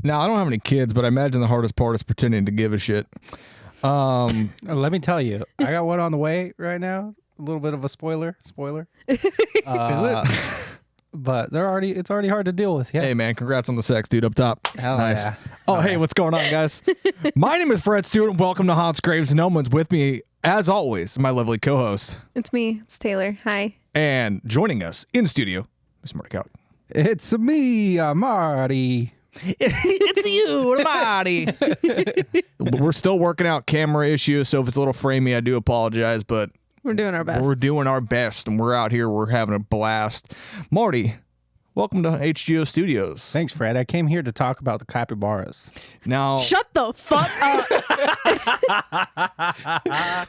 Now, I don't have any kids, but I imagine the hardest part is pretending to give a shit. Let me tell you, I got one on the way right now. A little bit of a spoiler. Is it? But it's already hard to deal with. Yeah. Hey, man, congrats on the sex, dude, up top. Hell nice. yeah. Oh, hey, what's going on, guys? My name is Fred Stewart, and welcome to Haunts, Graves, and Omens. With me, as always, my lovely co-host. It's me. It's Taylor. Hi. And joining us in studio, Mr. Marty Cowick. It's me, Marty. It's you, Marty. We're still working out camera issues, so if it's a little framey, I do apologize, but We're doing our best. we're doing our best, and we're out here. We're having a blast. Marty, welcome to HGO Studios. Thanks, Fred. I came here to talk about the capybaras. Now, Shut the fuck up.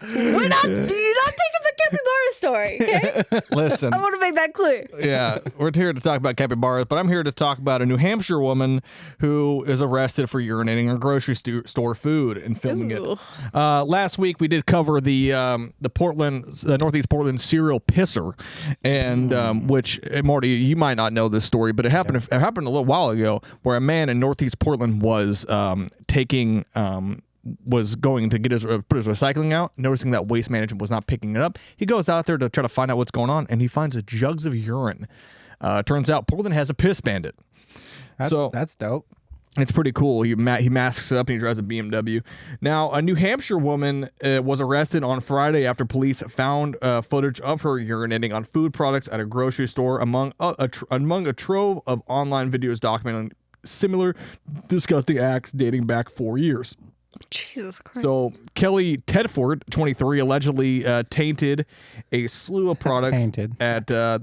You're not thinking of a capybara story, okay? listen. I want to make that clear. Yeah, we're here to talk about capybaras, but I'm here to talk about a New Hampshire woman who is arrested for urinating in grocery store food and filming Ooh. it. Last week we did cover the Northeast Portland serial pisser, and which Marty, you might not know this story, but it happened. It happened a little while ago, where a man in Northeast Portland was was going to put his recycling out, noticing that Waste Management was not picking it up. He goes out there to try to find out what's going on, and he finds jugs of urine. Turns out Portland has a piss bandit. That's dope. It's pretty cool. He masks up and he drives a BMW. Now, a New Hampshire woman was arrested on Friday after police found footage of her urinating on food products at a grocery store among a trove of online videos documenting similar disgusting acts dating back 4 years. Jesus Christ. So Kelly Tedford, 23, allegedly tainted a slew of products at the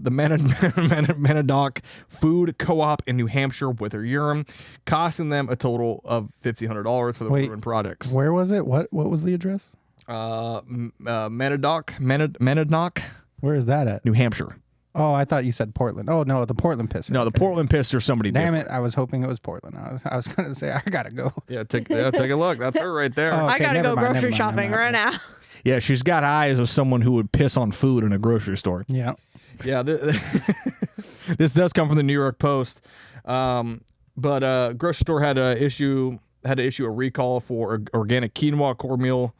Manadoc Food Co-op in New Hampshire with her urine, costing them a total of $1,500 for the ruined products. Where was it? What was the address? Manadoc. Where is that at? New Hampshire. Oh, I thought you said Portland. Oh, no, the Portland pisser. No, the Portland pisser, somebody Damn different. it, I was hoping it was Portland. I was going to say, I got to go. Yeah, take a look. That's her right there. Oh, I okay, gotta go never mind, grocery never mind, shopping never right mind. now. Yeah, she's got eyes of someone who would piss on food in a grocery store. Yeah. Yeah, this does come from the New York Post, but grocery store had to issue a recall for organic quinoa, cornmeal,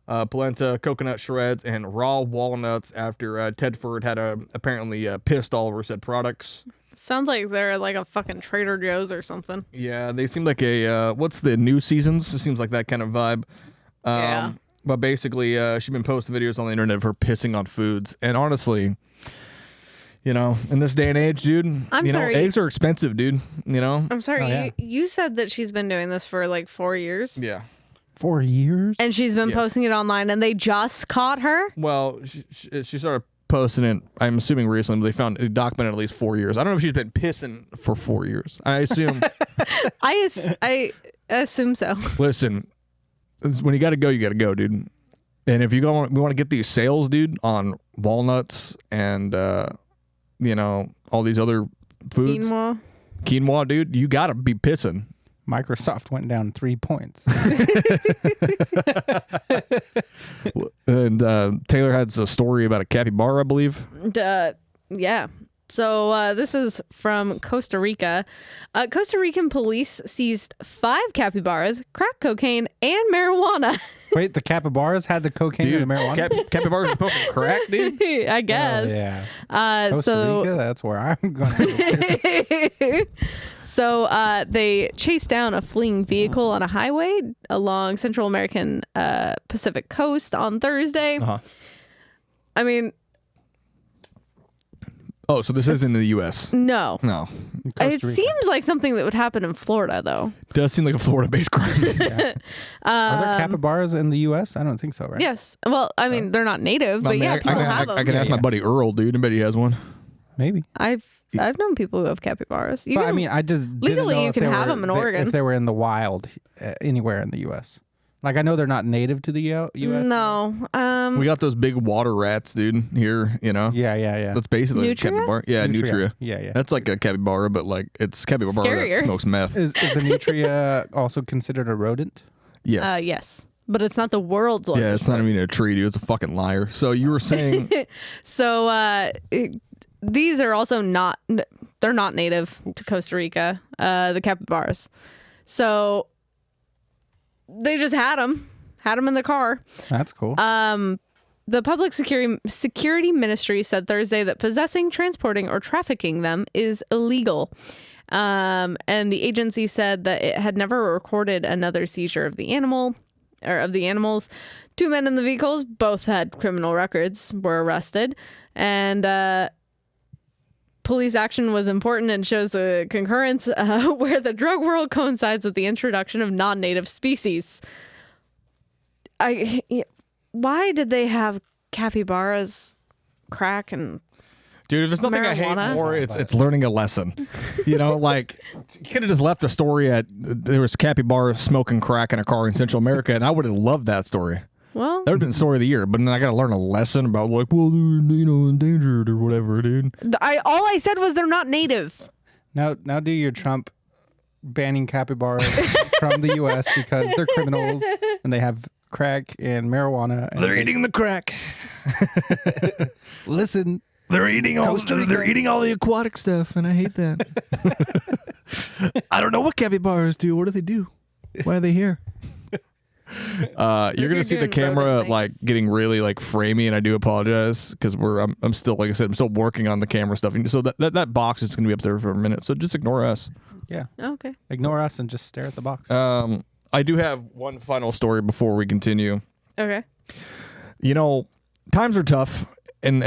polenta, coconut shreds, and raw walnuts after Tedford had apparently pissed all over said products. Sounds like they're like a fucking Trader Joe's or something. Yeah, they seem like what's the New Seasons? It seems like that kind of vibe. Yeah. But basically, she's been posting videos on the internet of her pissing on foods, and honestly, in this day and age, dude, sorry. Eggs are expensive, dude. I'm sorry. Oh, yeah. You said that she's been doing this for like 4 years. Yeah. 4 years? And she's been Yes. posting it online, and they just caught her? Well, she started posting it, I'm assuming recently, but they found it documented at least 4 years. I don't know if she's been pissing for 4 years. I assume. I assume so. Listen, when you got to go, dude. And if we want to get these sales, dude, on walnuts and, all these other foods. Quinoa, dude, you got to be pissing. Microsoft went down 3 points. And Taylor had a story about a capybara, I believe. Yeah. So this is from Costa Rica. Costa Rican police seized 5 capybaras, crack cocaine, and marijuana. Wait, the capybaras had the cocaine and the marijuana? Capybaras are smoking crack, dude? I guess. Oh, yeah. Costa Rica, that's where I'm going to go. So they chased down a fleeing vehicle on a highway along Central American Pacific coast on Thursday. Uh-huh. I mean... Oh, so this is in the U.S.? No. Costa It Rica. seems like something that would happen in Florida, though. Does seem like a Florida-based crime. Yeah. Are there capybaras in the U.S.? I don't think so, right? Yes. Well, I mean, they're not native, but yeah, people have them. I can ask my buddy Earl, dude. I bet he has one. Maybe. I've known people who have capybaras. I mean, I just legally didn't know you if can they have were, them in Oregon. if they were in the wild anywhere in the U.S. Like, I know they're not native to the U.S. No. We got those big water rats, dude, here, Yeah. That's basically a Nutria? capybara. Yeah, Nutria. Yeah. That's like a capybara, but like it's capybara Scarier. that smokes meth. Is the nutria also considered a rodent? Yes. Yes. But it's not the world's largest. Yeah, it's not even a tree, dude. It's a fucking liar. So you were saying... So these are also they're not native to Costa Rica, the capybaras. So they just had him in the car. That's cool. The Public Security Ministry said Thursday that possessing, transporting, or trafficking them is illegal. And the agency said that it had never recorded another seizure of the animals. 2 men in the vehicles, both had criminal records, were arrested. And police action was important and shows the concurrence where the drug world coincides with the introduction of non-native species. Why did they have capybaras, crack, and Dude, if there's nothing I hate marijuana? more, it's learning a lesson. You know, like, you could have just left a story at, there was capybaras smoking crack in a car in Central America, and I would have loved that story. Well, That would have been story of the year, but then I got to learn a lesson about, like, well, they're, endangered or whatever, dude. all I said was they're not native. Now do your Trump banning capybaras from the U.S. because they're criminals and they have crack and marijuana. And They're eating the crack. Listen. They're eating all the aquatic stuff, and I hate that. I don't know what capybaras do. What do they do? Why are they here? You're gonna see the doing camera rodent like getting really like framey, and I do apologize because I'm still, like I said, I'm still working on the camera stuff, and so that box is gonna be up there for a minute. So just ignore us. Yeah. Okay. Ignore us and just stare at the box. I do have one final story before we continue. Okay. You know, times are tough, and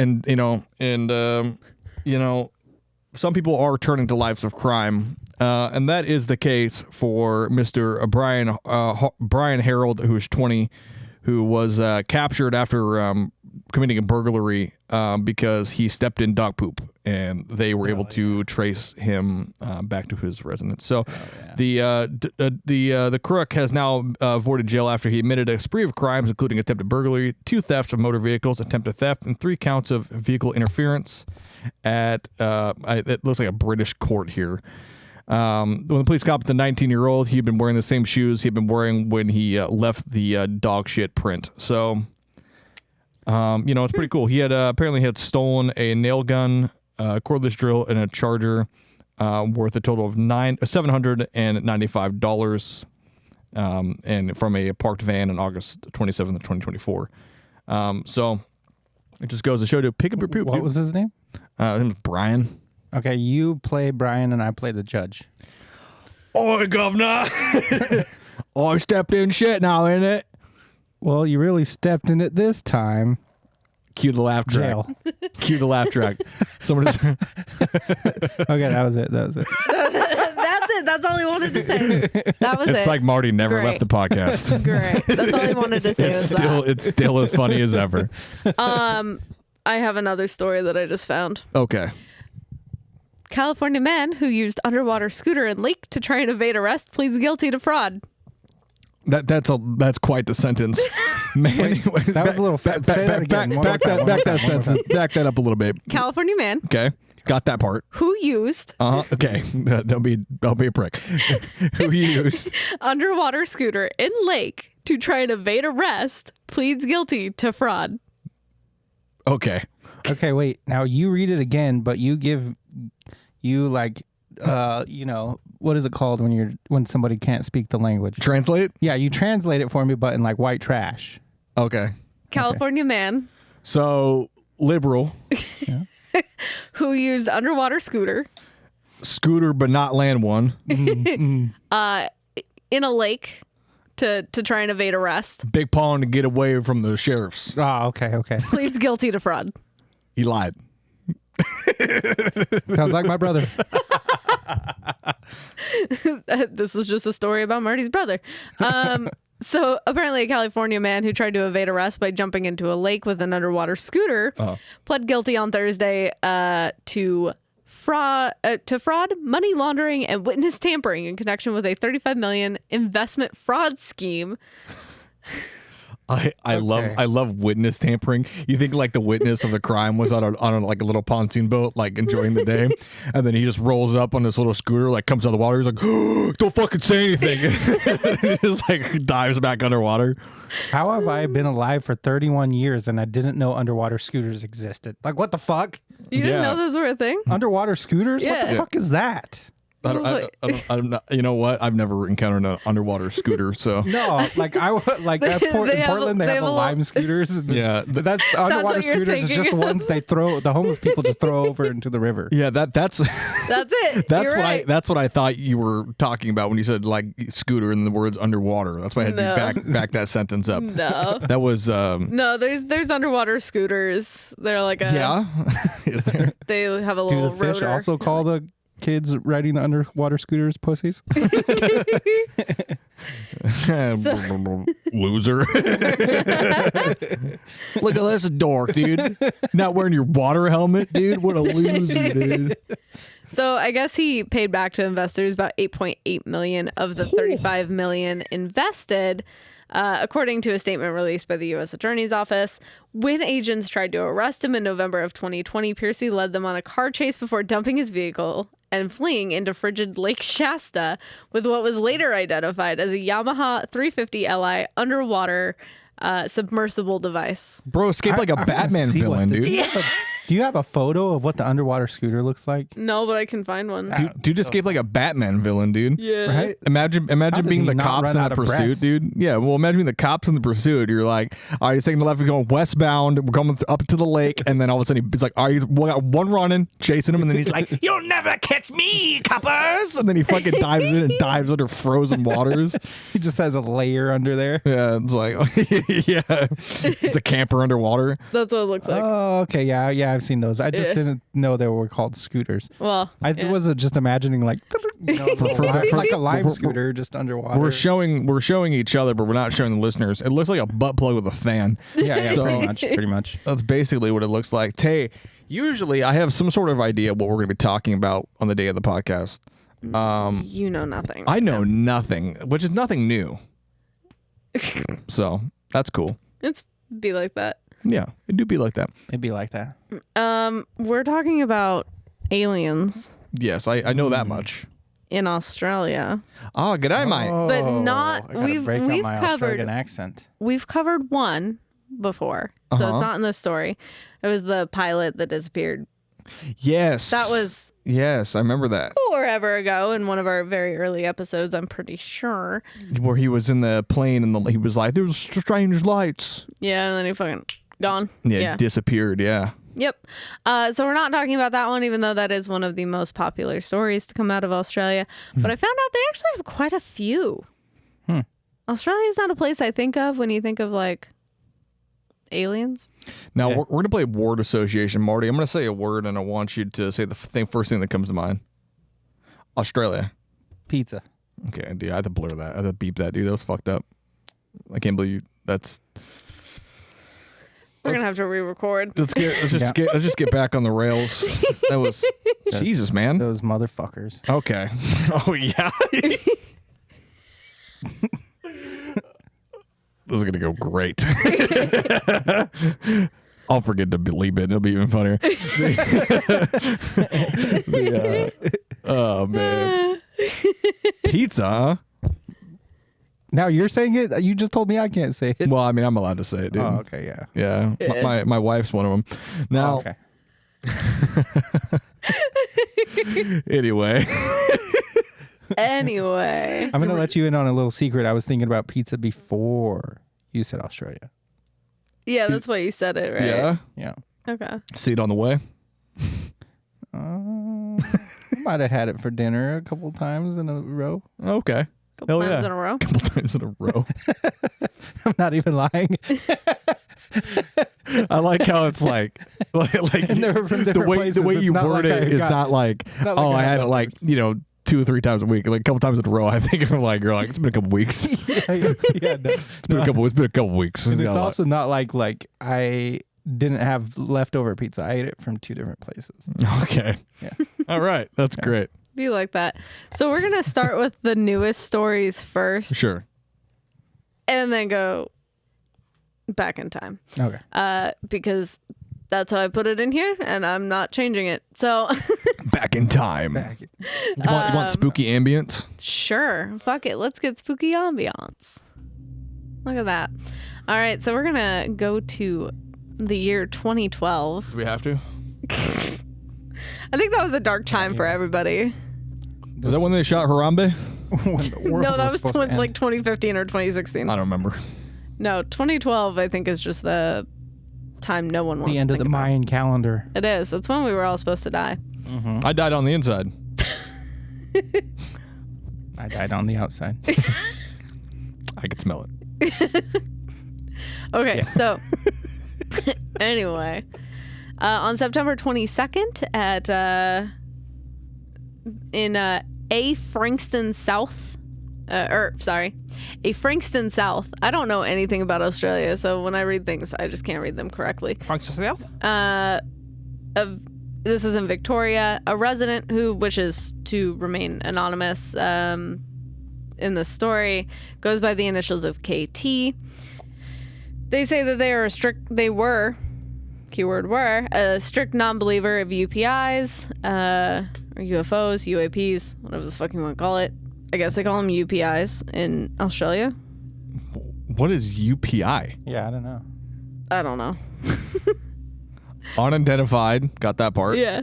some people are turning to lives of crime, and that is the case for Mr. Brian Harold, who's 20, who was captured after committing a burglary because he stepped in dog poop, and they were able to trace him back to his residence. So the crook has now avoided jail after he admitted a spree of crimes, including attempted burglary, 2 thefts of motor vehicles, attempted theft, and 3 counts of vehicle interference at it looks like a British court here. When the police caught the 19-year-old, he had been wearing the same shoes he had been wearing when he left the dog shit print. So, it's pretty cool. He had apparently had stolen a nail gun, cordless drill, and a charger worth a total of $795, and from a parked van on August 27th, 2024. So it just goes to show you, pick up your poop. What was his name? His name was Brian. Okay, you play Brian and I play the judge. Oi, governor! I stepped in shit now, innit? Well, you really stepped in it this time. Cue the laugh track. Jail. Cue the laugh track. Someone just... Okay, that was it. That's it. That's all he wanted to say. That was it. It's like Marty never left the podcast. Great. That's all he wanted to say. It's still as funny as ever. I have another story that I just found. Okay. California man who used underwater scooter in lake to try and evade arrest pleads guilty to fraud. That's quite the sentence, man. Wait, that was a little say that again. Back that sentence. Back that up a little bit. California man Okay, got that part. who used Okay, don't be a prick. Who used underwater scooter in lake to try and evade arrest pleads guilty to fraud. Okay. Okay, wait. Now you read it again, but you like what is it called when somebody can't speak the language? Translate. Yeah, you translate it for me, but in like white trash. Okay. California man So liberal who used underwater scooter scooter, but not land one. in a lake to try and evade arrest Big pawn to get away from the sheriffs. Oh, okay. pleads guilty to fraud. He lied. Sounds like my brother. This is just a story about Marty's brother. So apparently a California man who tried to evade arrest by jumping into a lake with an underwater scooter pled guilty on Thursday to fraud, money laundering, and witness tampering in connection with a $35 million investment fraud scheme. I love witness tampering. You think like the witness of the crime was on a like a little pontoon boat, like enjoying the day, and then he just rolls up on this little scooter, like comes out of the water. He's like, oh, "Don't fucking say anything." He just like dives back underwater. How have I been alive for 31 years and I didn't know underwater scooters existed? Like, what the fuck? You didn't know those were a thing? Underwater scooters? What the fuck is that? I'm not, you know what? I've never encountered an underwater scooter, so No, like at in Portland, they have the lime scooters. yeah, But that's underwater what you're scooters is just thinking. the ones the homeless people just throw over into the river. yeah. That's That's it. that's You're what right. that's what I thought you were talking about when you said like scooter and the words underwater. That's why I had No. to back that sentence up. No. That was No, there's underwater scooters. They're like a yeah. Is there? They have a Do little the fish rotor. also call the kids riding the underwater scooters pussies? Loser. Look at this dork, dude. Not wearing your water helmet, dude. What a loser, dude. So I guess he paid back to investors about 8.8 million of the 35 million invested, according to a statement released by the U.S. Attorney's Office. When agents tried to arrest him in November of 2020, Piercy led them on a car chase before dumping his vehicle and fleeing into frigid Lake Shasta with what was later identified as a Yamaha 350 Li underwater submersible device. Bro, escaped like a I wanna Batman see villain, what dude. Do you have a photo of what the underwater scooter looks like? No, but I can find one. Dude escaped like a Batman villain, dude. Yeah. Right? Imagine did being he the not cops run in the out of breath? pursuit, dude. Yeah, well, imagine being the cops in the pursuit. You're like, all right, you're taking the left, we're going westbound, we're coming up to the lake, and then all of a sudden he's like, all right, we got one running, chasing him, and then he's like, you'll never catch me, coppers! And then he fucking dives in and dives under frozen waters. He just has a layer under there. Yeah, it's like, yeah, it's a camper underwater. That's what it looks like. Oh, okay. Yeah, I've seen those. I just didn't know they were called scooters. Well, I yeah. was just imagining like, like a lime scooter just underwater. We're showing each other, but we're not showing the listeners. It looks like a butt plug with a fan. yeah, So- pretty much. That's basically what it looks like. Tay, usually I have some sort of idea what we're going to be talking about on the day of the podcast. You know nothing. I know nothing, which is nothing new. So that's cool. It's be like that. Yeah, it do be like that. It'd be like that. We're talking about aliens Yes, I know that much. in Australia. Oh, g'day, mate. But not- I gotta we've- break out we've my covered- Australian accent. We've covered one before, so Uh-huh. it's not in this story. It was the pilot that disappeared. Yes. That was Yes, I remember that. forever ago in one of our very early episodes, I'm pretty sure. Where he was in the plane and he was like, "There's strange lights." Yeah, and then he fucking gone. Yeah, disappeared. Yeah. Yep. So we're not talking about that one, even though that is one of the most popular stories to come out of Australia. But I found out they actually have quite a few. Australia is not a place I think of when you think of like aliens. Now Okay. we're going to play word association, Marty. I'm going to say a word, and I want you to say the first thing that comes to mind. Australia. Pizza. Okay, dude, I had to blur that. I had to beep that, dude. That was fucked up. I can't believe you. That's. We're gonna have to re-record. Let's just get back on the rails. That was Jesus, man. Those motherfuckers. Okay. Oh yeah. This is gonna go great. I'll forget to bleep it. It'll be even funnier. Oh man. Pizza, huh? Now you're saying it? You just told me I can't say it. Well, I mean, I'm allowed to say it, dude. Oh, okay, yeah. Yeah. My wife's one of them. Now, Oh, okay. anyway. Anyway, I'm going to let you in on a little secret. I was thinking about pizza before you said Australia. yeah, that's why you said it, right? Yeah. Yeah. Okay. See it on the way. I might have had it for dinner a couple times in a row. Okay. Couple Hell times yeah. in a row. Couple times in a row. I'm not even lying. I like how it's like And they were from the different way places. you It's not word like it I is got- not like, not like oh, I I had got it like, 2 or 3 times a week, like a couple times in a row. I think you're like, it's been a couple weeks. yeah, no. It's been a couple weeks. And Yeah, it's also not like I didn't have leftover pizza. I ate it from 2 different places. okay. Yeah. All right. That's great. Be like that. So we're gonna start with the newest stories first, Sure. and then go back in time. Okay. Because that's how I put it in here, and I'm not changing it. So Back in time. You want spooky ambience? sure, fuck it. Let's get spooky ambiance. Look at that. All right, so we're gonna go to the year 2012. Do we have to? I think that was a dark time for everybody. Was that when they shot Harambe? When the world No, that was supposed to end. like 2015 or 2016. I don't remember. No, 2012 I think is just the time no one wants The end to of the think about. Mayan calendar. It is. It's when we were all supposed to die. I died on the inside. I died on the outside. I could smell it. Okay, so anyway, on September 22nd at in A Frankston South, A Frankston South. I don't know anything about Australia, so when I read things, I just can't read them correctly. Frankston South? This is in Victoria. A resident who wishes to remain anonymous in the story goes by the initials of KT. They say that they were, keyword were, a strict non-believer of UPIs, or UFOs, UAPs, whatever the fuck you want to call it. I guess they call them UPIs in Australia. What is UPI? Yeah, I don't know. I don't know. Unidentified. Got that part. Yeah.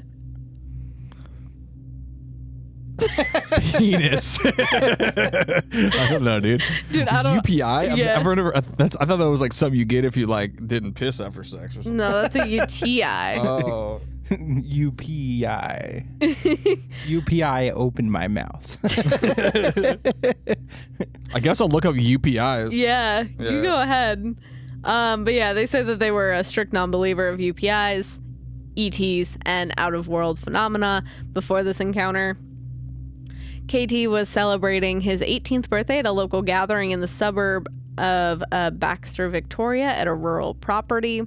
Penis. I don't know, dude. Dude, I don't... UPI? Yeah. I thought that was like something you get if you like didn't piss after sex or something. No, that's a UTI. Oh. UPI. UPI opened my mouth. I guess I'll look up UPIs. Yeah, Yeah. you go ahead. But yeah, they say that they were a strict non-believer of UPIs, ETs, and out-of-world phenomena before this encounter. KT was celebrating his 18th birthday at a local gathering in the suburb of Baxter, Victoria, at a rural property.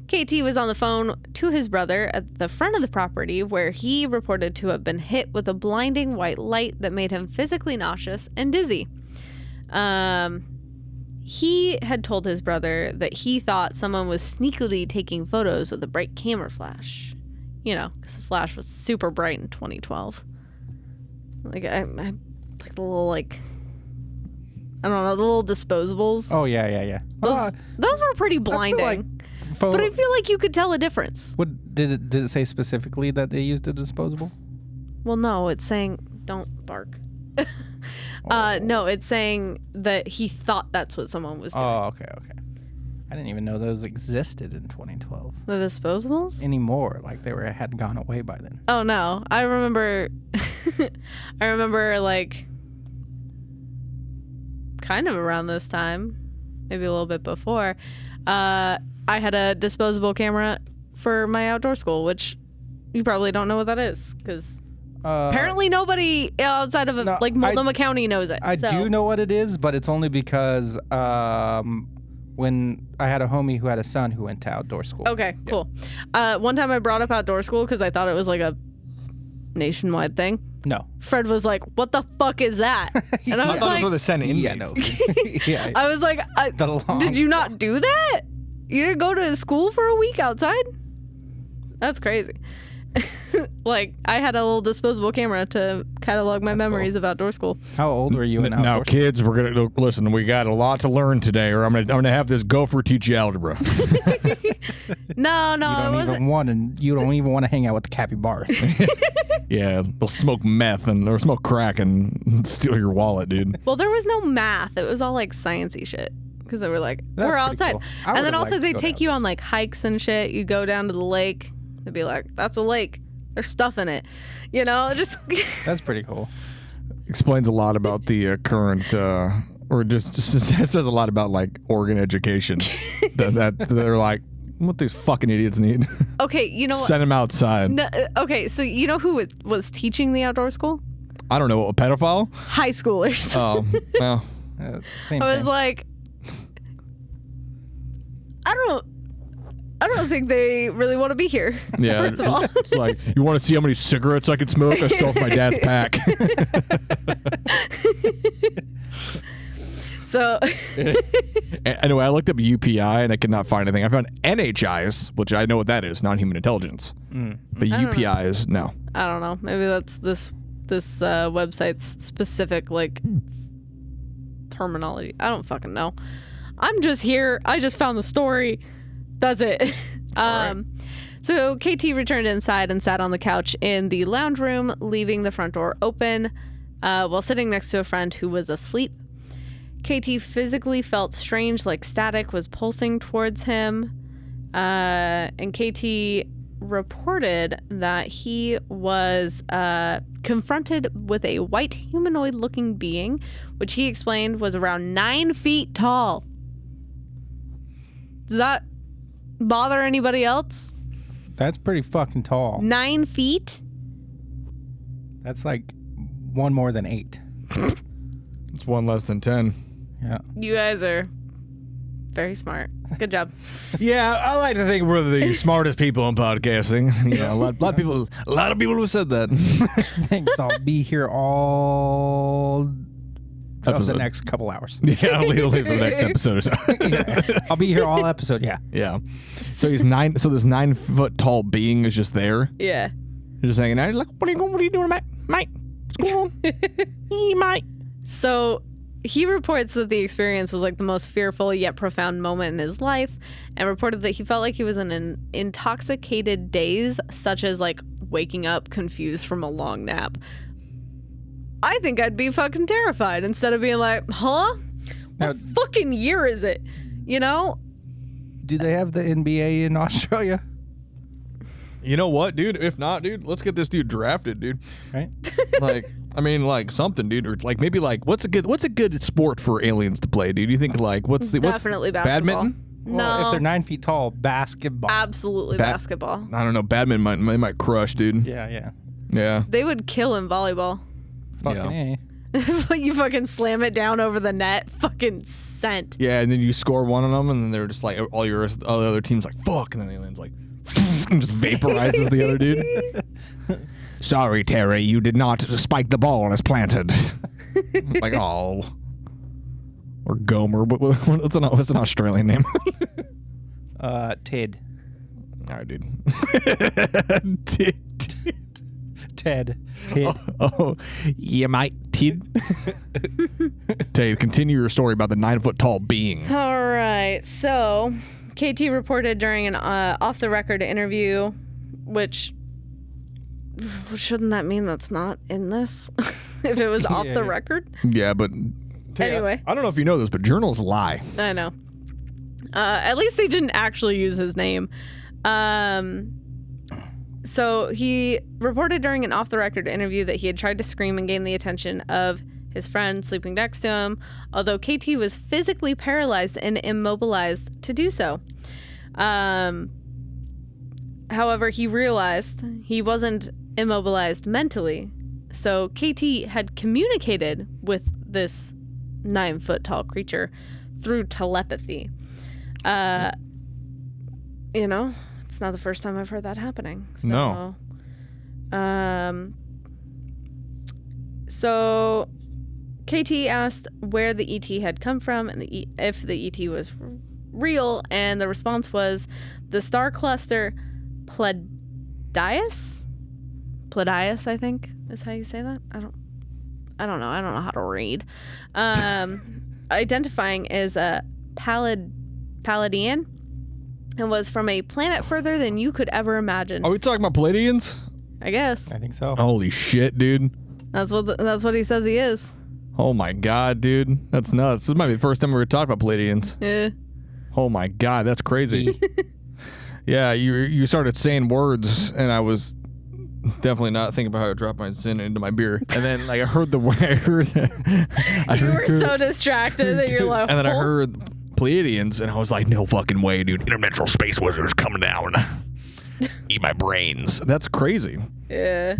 KT was on the phone to his brother at the front of the property, where he reported to have been hit with a blinding white light that made him physically nauseous and dizzy. He had told his brother that he thought someone was sneakily taking photos with a bright camera flash. You know, because the flash was super bright in 2012. Like, I like the little, like, I don't know, the little disposables. Oh, yeah. Those were pretty blinding. But I feel like you could tell a difference. What did it say specifically that they used a disposable? Well, no, it's saying don't bark. No, it's saying that he thought that's what someone was doing. Oh, okay. I didn't even know those existed in 2012 The disposables? anymore. Like they had gone away by then. Oh no, I remember. I remember like kind of around this time, maybe a little bit before. I had a disposable camera for my outdoor school, which you probably don't know what that is because apparently nobody outside of Multnomah County knows it. I do know what it is, but it's only because when I had a homie who had a son who went to outdoor school. Okay, cool. One time I brought up outdoor school because I thought it was like a nationwide thing. No. Fred was like, "What the fuck is that?" And I was I thought like, it was where they sent inmates. Yeah, no. Yeah. I was like, "Did you not do that? You didn't go to school for a week outside? That's crazy." Like, I had a little disposable camera to catalog my memories of outdoor school. How old were you in outdoor Now, kids, we're gonna listen. We got a lot to learn today, or I'm gonna have this gopher teach you algebra. No, You don't it wasn't. you don't even want to hang out with the capybaras. Yeah, they'll smoke meth or smoke crack and steal your wallet, dude. Well, there was no math. It was all like sciencey shit. Because they were like, That's we're pretty outside. cool. I And then would've also liked to they go take to you on like hikes and shit. You go down to the lake. They'd be like, that's a lake. There's stuff in it. You know, just. That's pretty cool. Explains a lot about the current, or just says a lot about like Oregon education. that they're like, what these fucking idiots need. Okay, you know what? Send them outside. No, okay, so you know who was teaching the outdoor school? I don't know, a pedophile? High schoolers. Oh, well. Same. I was like, I don't think they really want to be here. Yeah. First of all. It's like, you want to see how many cigarettes I can smoke? I stole from my dad's pack. So. Anyway, I looked up UPI and I could not find anything. I found NHIs, which I know what that is, non-human intelligence. But UPIs, no. I don't know. Maybe that's this website's specific like terminology. I don't fucking know. I'm just here. I just found the story. That's it. So KT returned inside and sat on the couch in the lounge room, leaving the front door open while sitting next to a friend who was asleep. KT physically felt strange, like static was pulsing towards him. And KT reported that he was confronted with a white humanoid-looking being, which he explained was around 9 feet tall. Does that bother anybody else? That's pretty fucking tall. 9 feet? That's like one more than 8. It's one less than 10. Yeah. You guys are very smart. Good job. Yeah, I like to think we're the smartest people in podcasting. You know, a lot of people have said that. Thanks. I'll be here all of the next couple hours. Yeah, I'll leave for the next episode or so. Yeah. I'll be here all episode. Yeah. Yeah. So he's 9. So this 9 foot tall being is just there. Yeah. He's just hanging out. He's like, "What are you doing, mate? What's going on? Hey, mate." So he reports that the experience was like the most fearful yet profound moment in his life, and reported that he felt like he was in an intoxicated daze, such as like waking up confused from a long nap. I think I'd be fucking terrified instead of being like, huh? What fucking year is it? You know? Do they have the NBA in Australia? You know what, dude? If not, dude, let's get this dude drafted, dude. Right? Like, I mean, like something, dude, or like maybe like what's a good sport for aliens to play, dude? You think like Definitely basketball. Badminton? No. Well, if they're 9 feet tall, basketball. Absolutely basketball. I don't know. Badminton might crush, dude. Yeah. Yeah. They would kill in volleyball. Fucking A. You fucking slam it down over the net. Fucking sent. Yeah, and then you score one on them, and then they're just like all the other teams like fuck, and then the aliens like and just vaporizes the other dude. Sorry, Terry, you did not spike the ball as planted. Like, oh. Or Gomer. What's an Australian name? Ted. All right, dude. Ted. Oh, yeah, mate. Ted. Ted, continue your story about the 9 foot tall being. All right. So, KT reported during an off-the-record interview, which shouldn't that mean that's not in this? If it was off the record? Yeah, but anyway. I don't know if you know this, but journals lie. I know. At least they didn't actually use his name. So he reported during an off-the-record interview that he had tried to scream and gain the attention of his friend sleeping next to him, although KT was physically paralyzed and immobilized to do so. However, he realized he wasn't immobilized mentally, so KT had communicated with this 9 foot tall creature through telepathy. You know, it's not the first time I've heard that happening. So, No. So KT asked where the ET had come from and if the ET was real, and the response was the star cluster Pleiades, I think is how you say that. I don't know. I don't know how to read. Identifying as a Palladian, and was from a planet further than you could ever imagine. Are we talking about Palladians? I guess. I think so. Holy shit, dude. That's what he says he is. Oh my god, dude. That's nuts. This might be the first time we were talking about Palladians. Yeah. Oh my god, that's crazy. Yeah, you started saying words, and I was definitely not thinking about how to drop my sin into my beer. And then like I heard the way You were so distracted that you're like, and then I heard Pleiadians, and I was like, no fucking way, dude. Interdimensional space wizards coming down. Eat my brains. That's crazy. Yeah.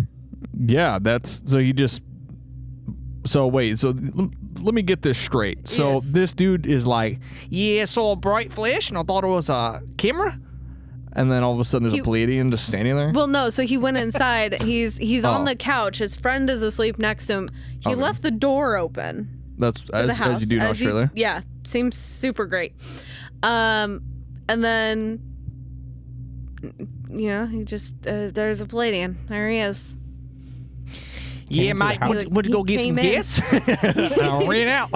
Yeah, that's so you just. So wait, so let me get this straight. So Yes. this dude is like, yeah, I saw a bright flash, and I thought it was a camera. And then all of a sudden, there's a Pleiadian just standing there. Well, no. So he went inside. He's on Oh. the couch. His friend is asleep next to him. He Okay. left the door open. That's To the house. as you do in Australia. Yeah, seems super great. And then, you know, he just there's a Palladian. There he is. Yeah, into the mate, house. would go get some came in. gas? I ran out.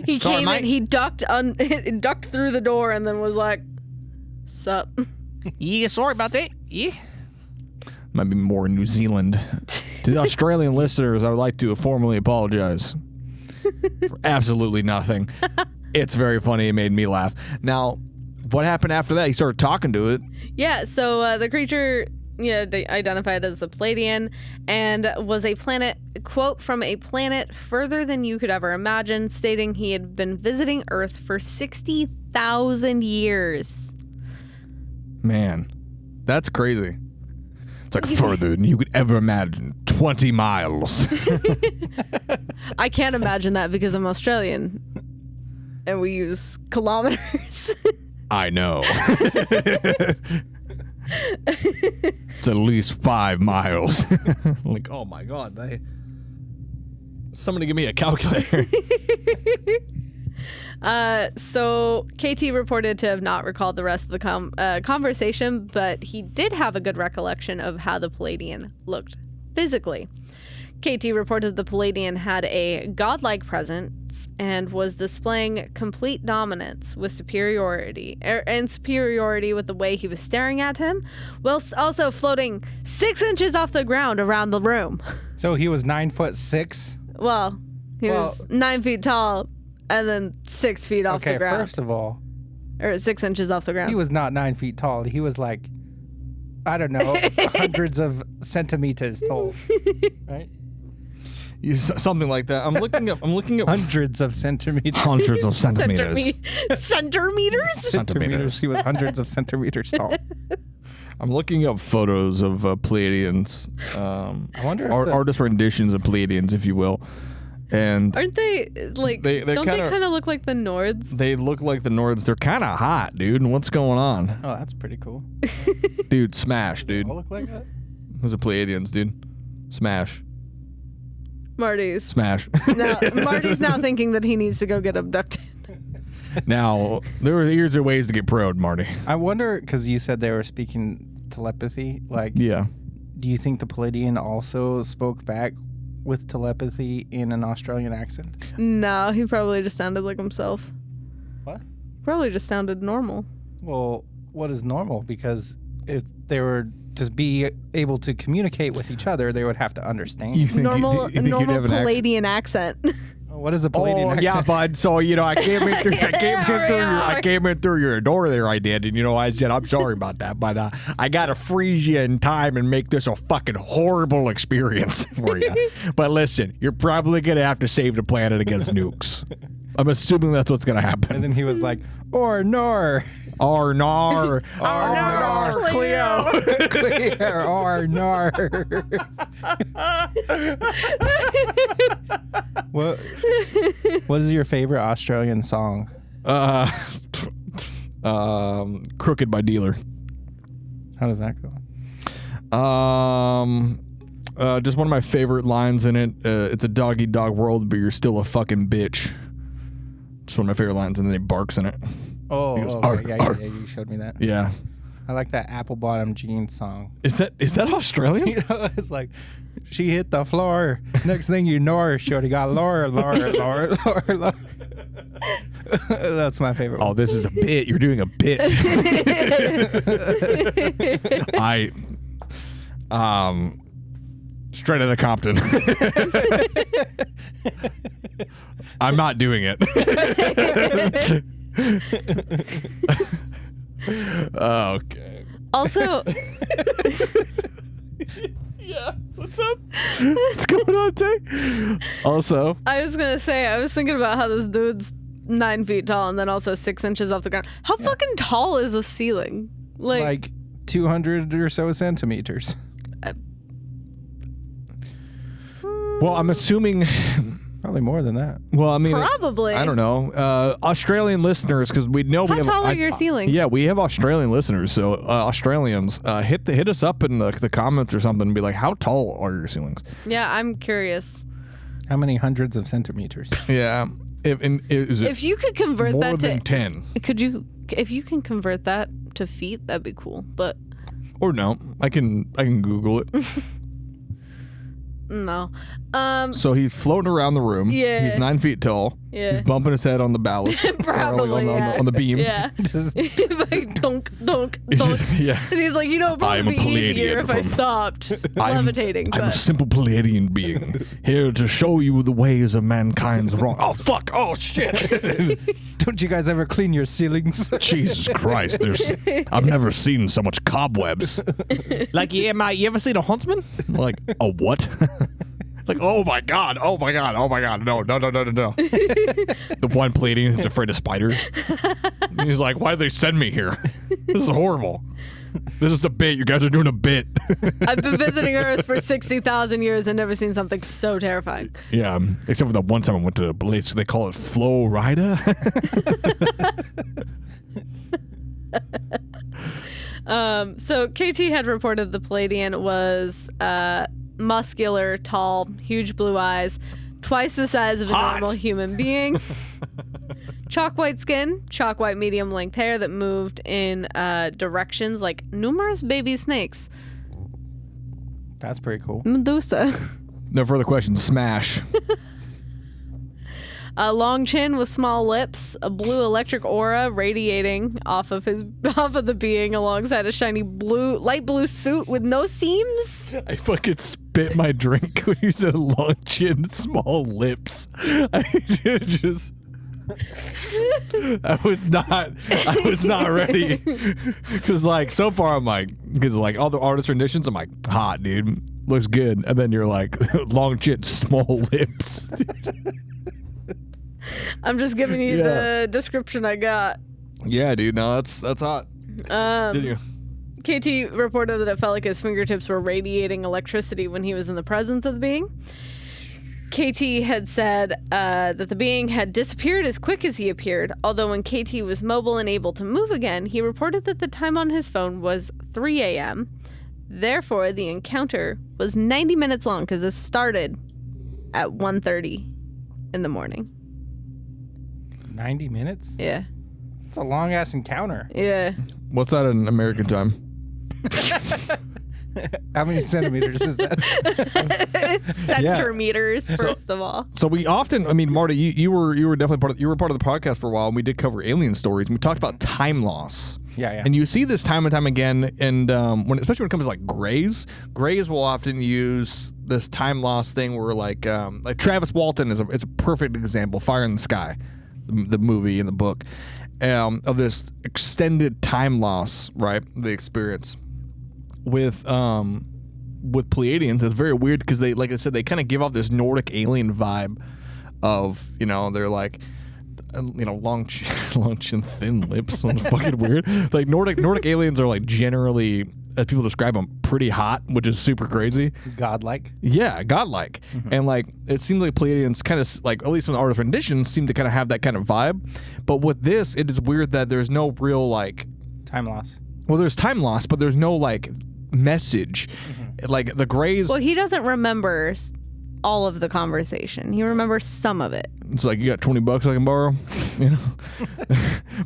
He Sorry, came mate. in. He ducked through the door and then was like, "Sup?" Yeah, sorry about that. Yeah. Might be more in New Zealand. To the Australian listeners, I would like to formally apologize for absolutely nothing. It's very funny. It made me laugh. Now, what happened after that? He started talking to it. Yeah, so the creature identified as a Palladian and was a planet, quote, from a planet further than you could ever imagine, stating he had been visiting Earth for 60,000 years. Man, that's crazy. It's like further than you could ever imagine. 20 miles. I can't imagine that because I'm Australian and we use kilometers. I know. It's at least 5 miles. Like, oh my God. Somebody give me a calculator. So KT reported to have not recalled the rest of the conversation, but he did have a good recollection of how the Palladian looked physically. KT reported the Palladian had a godlike presence and was displaying complete dominance with superiority with the way he was staring at him, whilst also floating 6 inches off the ground around the room. So he was 9'6". Well, he was 9 feet tall and then 6 feet off the ground. Okay, first of all, or 6 inches off the ground. he was not 9 feet tall. He was like, I don't know, hundreds of centimeters tall, right? Something like that. I'm looking up. Hundreds of centimeters. Hundreds of centimeters. Centimeters? Centimeters. He was hundreds of centimeters tall. I'm looking up photos of Pleiadians. I wonder if artist renditions of Pleiadians, if you will. And aren't they like? They're don't they kind of look like the Nords? They look like the Nords. They're kind of hot, dude. What's going on? Oh, that's pretty cool. Dude, smash, dude. They all look like that? Those are Pleiadians, dude. Smash. Marty's. Smash. Now, Marty's now thinking that he needs to go get abducted. Now, here's your ways to get proed, Marty. I wonder, because you said they were speaking telepathy. Like, yeah. Do you think the Palladian also spoke back with telepathy in an Australian accent? No, he probably just sounded like himself. What? Probably just sounded normal. Well, what is normal? Because if they were to be able to communicate with each other, they would have to understand. You think normal you'd have an Palladian accent. What is a Palladian accent? Yeah, bud. So, I came in through I came in through your door there, I did. And, I said, I'm sorry about that. But I got to freeze you in time and make this a fucking horrible experience for you. But listen, you're probably going to have to save the planet against nukes. I'm assuming that's what's going to happen. And then he was like, or nor. Or nar. Or nar, Cleo. Clear, or nor. What is your favorite Australian song? Crooked by Dealer. How does that go? Just one of my favorite lines in it. It's a dog-eat-dog world, but you're still a fucking bitch. Just one of my favorite lines, and then he barks in it. Oh, goes, okay. "Arr, arr." Yeah, you showed me that. Yeah. I like that apple bottom jeans song. Is that Australian? It's like, she hit the floor. Next thing you know, shorty got Laura. That's my favorite one. Oh, this is a bit. You're doing a bit. Straight out of Compton. I'm not doing it. Okay. Also, yeah. What's up? What's going on, Tay? Also, I was thinking about how this dude's 9 feet tall and then also 6 inches off the ground. How fucking tall is the ceiling? Like 200 or so centimeters. well, I'm assuming. Probably more than that. Well, I mean, probably. I don't know. Australian listeners, because we know How we have. tall are your ceilings? Yeah, we have Australian listeners. So Australians, hit us up in the comments or something and be like, how tall are your ceilings? Yeah, I'm curious. How many hundreds of centimeters? Yeah. If you could convert more that than to 10? if you can convert that to feet, that'd be cool. But or no, I can Google it. No. So he's floating around the room. Yeah. He's 9 feet tall. Yeah. He's bumping his head on the ballast. Probably, on the beams. Yeah. Like, dunk, dunk, He's dunk. just- yeah. And he's like, it would I'm a probably be easier Palladian if I from- stopped levitating. I'm a but simple Palladian being here to show you the ways of mankind's wrong. Oh fuck! Oh shit! Don't you guys ever clean your ceilings? Jesus Christ! I've never seen so much cobwebs. Like, yeah, mate, you ever seen a huntsman? Like, a what? Like, oh my god, no. The one Palladian is afraid of spiders. And he's like, why did they send me here? This is horrible. This is a bit. You guys are doing a bit. I've been visiting Earth for 60,000 years and never seen something so terrifying. Yeah, except for the one time I went to the place, they call it Florida. So KT had reported the Palladian was muscular, tall, huge blue eyes, twice the size of a Hot. normal human being. Chalk white skin, chalk white medium length hair that moved in directions like numerous baby snakes. That's pretty cool. Medusa. No further questions. Smash. A long chin with small lips, a blue electric aura radiating off of the being alongside a shiny light blue suit with no seams. I fucking spit my drink when you said long chin, small lips. I was not ready. Because like so far I'm like, because like all the artist renditions I'm like, hot dude, looks good, and then you're like long chin, small lips. I'm just giving you the description I got. Yeah, dude, no, that's hot. Did you? KT reported that it felt like his fingertips were radiating electricity when he was in the presence of the being. KT had said that the being had disappeared as quick as he appeared, although when KT was mobile and able to move again, he reported that the time on his phone was 3 a.m. Therefore, the encounter was 90 minutes long because it started at 1:30 in the morning. 90 minutes? Yeah. It's a long ass encounter. Yeah. What's that in American time? How many centimeters is that? Centimeters, first of all. So we often, I mean, Marty, you were definitely part of the podcast for a while, and we did cover alien stories. And we talked about time loss. Yeah. And you see this time and time again, and especially when it comes to like grays will often use this time loss thing where like Travis Walton is a perfect example. Fire in the Sky, the movie and the book, of this extended time loss, right? The experience with Pleiadians. It's very weird because they, like I said, they kind of give off this Nordic alien vibe of, they're like, long chin, thin lips. Sounds fucking weird. Like Nordic aliens are like generally, as people describe them, pretty hot, which is super crazy. Godlike. Yeah, godlike. Mm-hmm. And like it seems like Pleiadians kind of like, at least in the artist renditions, seem to kind of have that kind of vibe. But with this, it is weird that there's no real like time loss. Well, there's time loss, but there's no like message. Mm-hmm. Like the Greys. Well, he doesn't remember all of the conversation. He remembers some of it. It's like, you got $20 I can borrow,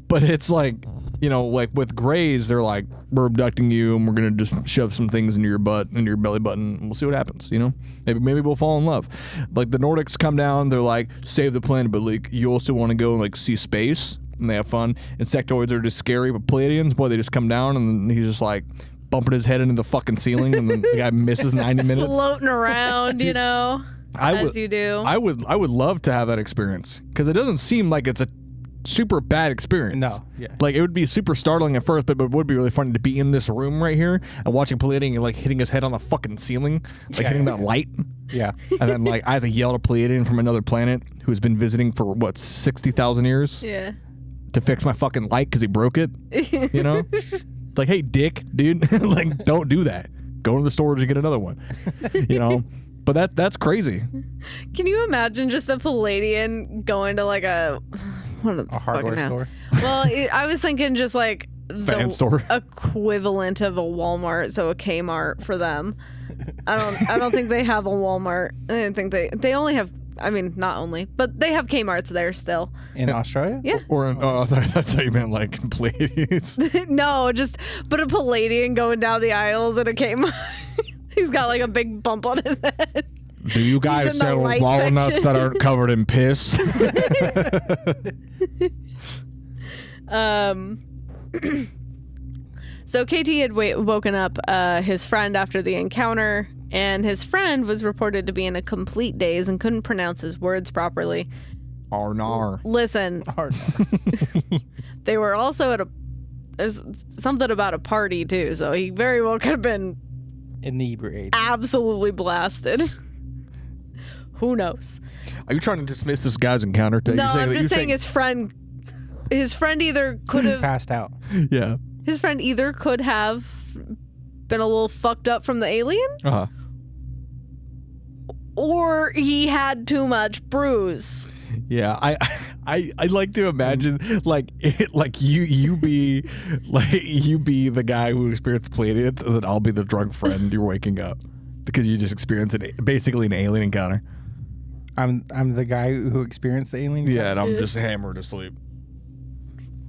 But it's like, like with Greys, they're like, we're abducting you and we're gonna just shove some things into your butt, into your belly button, and we'll see what happens. Maybe we'll fall in love. Like the Nordics come down, they're like, save the planet, but like you also want to go and like see space, and they have fun. Insectoids are just scary, but Pleiadians, boy, they just come down and he's just like bumping his head into the fucking ceiling, and then the guy misses 90 minutes. Floating around, you do. I would love to have that experience, because it doesn't seem like it's a super bad experience. No, yeah. Like it would be super startling at first, but it would be really funny to be in this room right here and watching Pleiadian and like hitting his head on the fucking ceiling, like hitting that light. Yeah. And then like I have to yell at a Pleiadian from another planet who's been visiting for 60,000 years. Yeah. To fix my fucking light because he broke it. Like, hey, dick, dude, like, don't do that. Go to the storage and get another one. But that's crazy. Can you imagine just a Palladian going to like a hardware store? Well, I was thinking just like fan store equivalent of a Walmart, so a Kmart for them. I don't think they have a Walmart. I didn't think they only have. I mean, not only, but they have Kmarts there still. In Australia? Yeah. I thought you meant like Pleiadians. No, but a Palladian going down the aisles at a Kmart. He's got like a big bump on his head. Do you in guys the sell light walnuts section. that aren't covered in piss? So KT had woken up his friend after the encounter, and his friend was reported to be in a complete daze and couldn't pronounce his words properly. Arnar. Listen, they were also at there's something about a party too, so he very well could have been Inebriated. absolutely blasted. Who knows? Are you trying to dismiss this guy's encounter? No, I'm just saying his friend either could have Passed out. Yeah. his friend either could have been a little fucked up from the alien, Uh-huh. or he had too much bruise. Yeah, I like to imagine like you be the guy who experienced the planets, and then I'll be the drunk friend you're waking up because you just experienced basically an alien encounter. I'm the guy who experienced the alien. Yeah, and I'm just hammered asleep.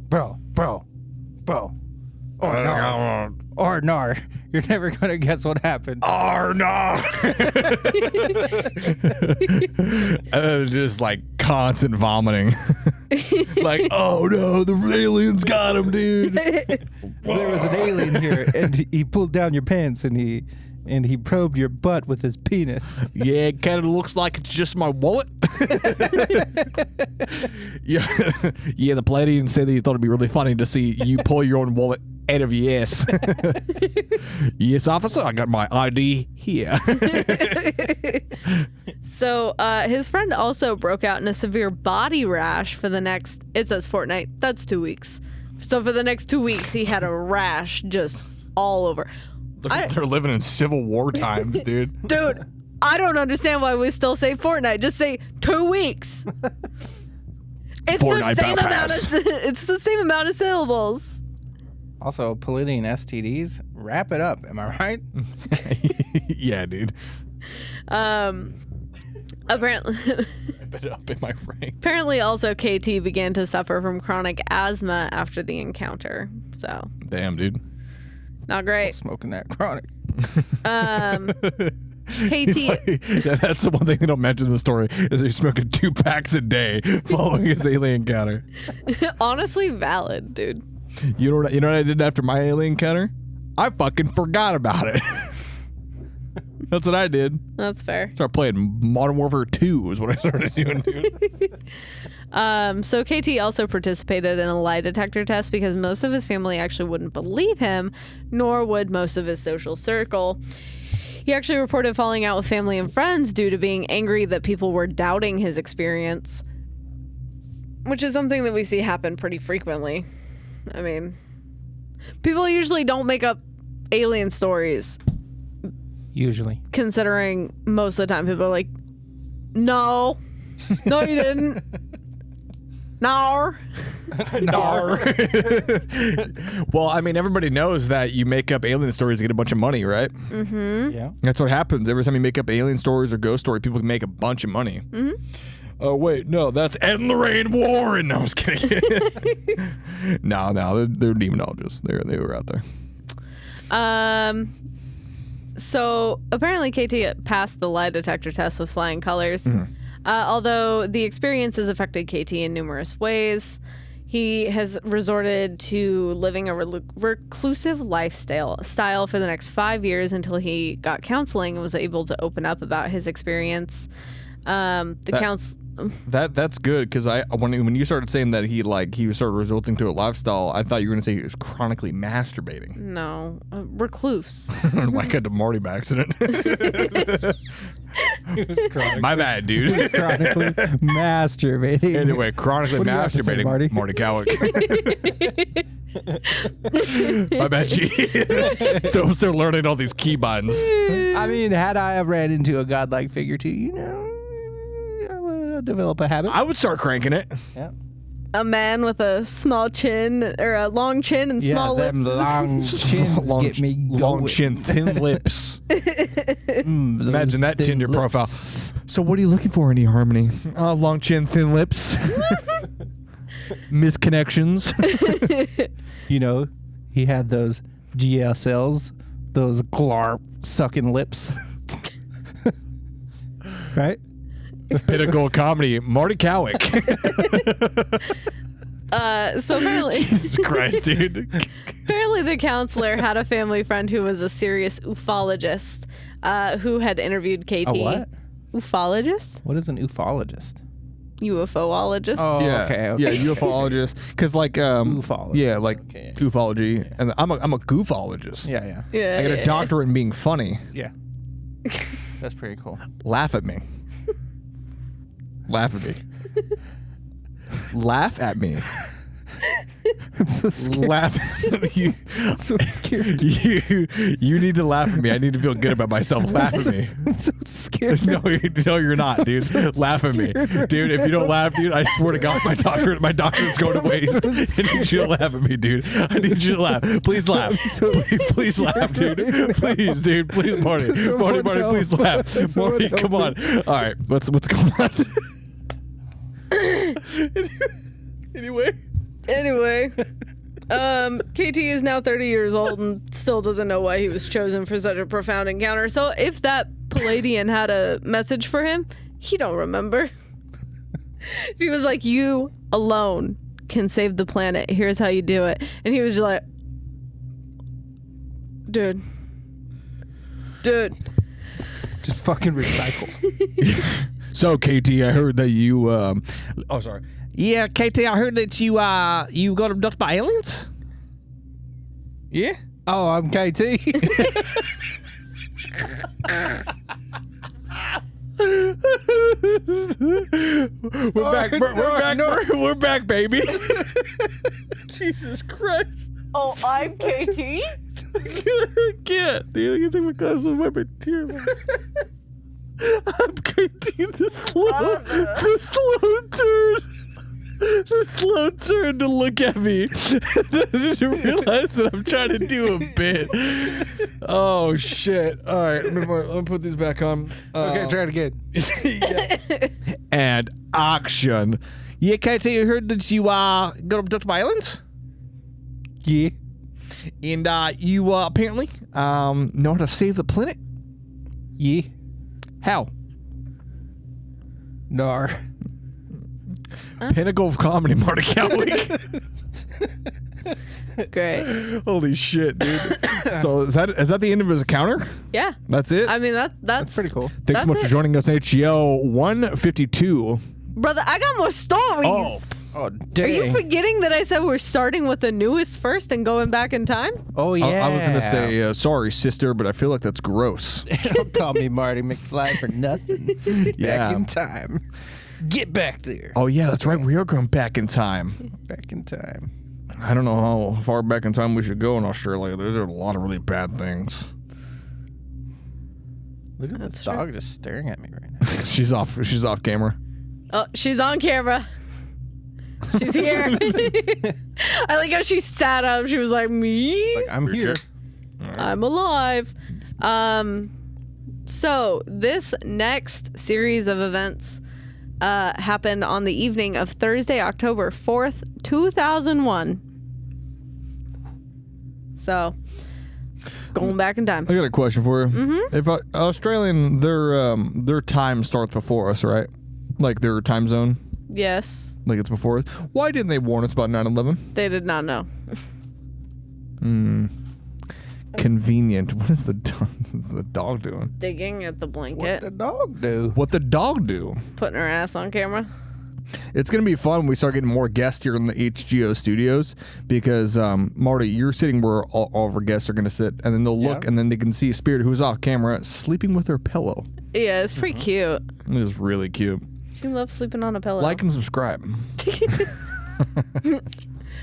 Bro. Or nar. You're never gonna guess what happened. Arnar. And then just like constant vomiting. Like, oh no, the aliens got him, dude. There was an alien here, and he pulled down your pants, and he probed your butt with his penis. Yeah, it kind of looks like it's just my wallet. Yeah, the Palladians said that you thought it'd be really funny to see you pull your own wallet out of your ass. Yes, officer, I got my ID here. So his friend also broke out in a severe body rash for the next, it says fortnight, that's 2 weeks. So for the next 2 weeks, he had a rash just all over. They're living in Civil War times, dude. Dude, I don't understand why we still say fortnight. Just say 2 weeks. It's Fortnight the same battle amount pass. it's the same amount of syllables. Also, Palladian STDs. Wrap it up. Am I right? Yeah, dude. Apparently Wrap it up in my brain. apparently also KT began to suffer from chronic asthma after the encounter. So, Damn, dude. not great. Smoking that chronic. He's KT like- that's the one thing they don't mention in the story is he's smoking 2 packs a day following his alien encounter. honestly valid, dude. You know what I did after my alien encounter? I fucking forgot about it. That's what I did. That's fair. Started playing Modern Warfare 2 is what I started doing, dude. So KT also participated in a lie detector test because most of his family actually wouldn't believe him, nor would most of his social circle. He actually reported falling out with family and friends due to being angry that people were doubting his experience, which is something that we see happen pretty frequently. I mean, people usually don't make up alien stories, Usually. considering most of the time people are like, no, you didn't. No. Nar. Well, I mean, everybody knows that you make up alien stories to get a bunch of money, right? Mm-hmm. Yeah. That's what happens. Every time you make up alien stories or ghost story, people can make a bunch of money. Mm-hmm. Oh, wait, no, that's Ed and Lorraine Warren. No, I was kidding. No, they're demonologists. They were out there. So apparently KT passed the lie detector test with flying colors. Although the experience has affected KT in numerous ways. He has resorted to living a reclusive lifestyle for the next 5 years until he got counseling and was able to open up about his experience. That's good because when you started saying that he started resorting to a lifestyle, I thought you were gonna say he was chronically masturbating. No, recluse. Like a Marty accident. My bad, dude. Chronically masturbating. Anyway, chronically What do you have to say, masturbating, Marty? Cowick. My bad, G. So I'm still learning all these key buttons. I mean, had I have ran into a godlike figure too, I would develop a habit. I would start cranking it. Yeah. A man with a small chin or a long chin and small them lips. long chins get me going. long chin, thin lips. Imagine that thin Tinder lips. profile. So what are you looking for in eHarmony? Long chin, thin lips. Misconnections. He had those GSLs, those glarp sucking lips. Right? Pinnacle of comedy, Marty Cowick. So apparently, Jesus Christ, dude. apparently the counselor had a family friend who was a serious ufologist, who had interviewed KT. A what? Ufologist? What is an ufologist? UFOologist. Oh, Yeah, okay. yeah, ufologist. Because like, Ufologist. yeah, like Okay. ufology, and I'm a goofologist. Yeah. Yeah, I got yeah. a doctorate in being funny. Yeah. That's pretty cool. Laugh at me. Laugh at me. Laugh at me. I'm so scared. Laugh. you, I'm so scared. you need to laugh at me. I need to feel good about myself. Laugh at me. I'm so scared. No, you're not, dude. Laugh at me, dude. If you don't laugh, dude, I swear to God, my doctorate's going to waste. I need you to laugh at me, dude. I need you to laugh. Please laugh. Please laugh, dude. Please, dude. Please, Marty, please laugh. Marty, come on. All right, what's going on? Anyway, KT is now 30 years old and still doesn't know why he was chosen for such a profound encounter. So if that Palladian had a message for him, he don't remember. If he was like, you alone can save the planet, here's how you do it. And he was just like, dude. Just fucking recycle. So, KT, I heard that you. Oh, sorry. Yeah, KT, I heard that you got abducted by aliens. Yeah. Oh, I'm KT. We're back. We're back. We're back, baby. Jesus Christ. Oh, I'm KT? I can't, dude. I can take my glasses off. My tears. I'm KT. The slow turn. The slow turn to look at me to realize that I'm trying to do a bit. Oh shit! All right, let me put these back on. Okay, try it again. Yeah. And action. Yeah, KT, I heard that you got abducted by aliens. Yeah. And you apparently know how to save the planet. Yeah. How? Nar. Pinnacle of comedy, Marty Cowick. Great. Holy shit, dude. So is that the end of his encounter? Yeah. That's it? I mean, that's That's pretty cool. Thanks so much for joining us on HGO 152. Brother, I got more stories. Oh. Oh, Are dang. you forgetting that I said we're starting with the newest first and going back in time? Oh, yeah. I was going to say, sorry, sister, but I feel like that's gross. Don't call me Marty McFly for nothing. Yeah. Back in time. Get back there. Oh, yeah, that's right. We are going back in time. Back in time. I don't know how far back in time we should go in Australia. There's a lot of really bad things. Look at That's this true. dog just staring at me right now. She's off camera. Oh, she's on camera. She's here. I like how she sat up. She was like, me? Like, I'm here. I'm alive. So this next series of events happened on the evening of Thursday, October 4th, 2001. So, going back in time. I got a question for you. Mm-hmm. If Australian, their time starts before us, right? Like their time zone, Yes, like it's before us. Why didn't they warn us about 9/11? they did not know. Convenient. What is the dog doing? Digging at the What blanket, the dog do? What the dog do? putting her ass on camera. It's gonna be fun when we start getting more guests here in the HGO studios because Marty, you're sitting where all of our guests are gonna sit, and then they'll look, Yeah. and then they can see Spirit, who's off camera, sleeping with her pillow. Yeah, it's pretty cute. It is really cute. She loves sleeping on a pillow. Like and subscribe.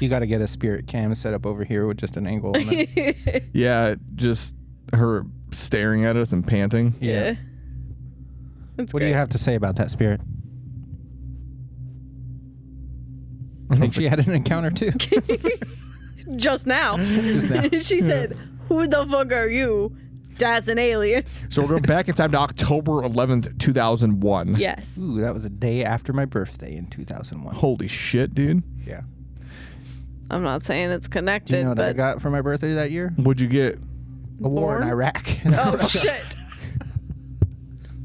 You got to get a spirit cam set up over here with just an angle on it. Yeah, just her staring at us and panting. Yeah. That's What great. do you have to say about that spirit? I think she had an encounter too. Just now. Just now. She said, "Who the fuck are you?" That's an alien. So we're going back in time to October 11th, 2001. Yes. Ooh, that was a day after my birthday in 2001. Holy shit, dude. Yeah. I'm not saying it's connected, Do you know what I but got for my birthday that year? What'd you get? A war in Born? Iraq. oh shit.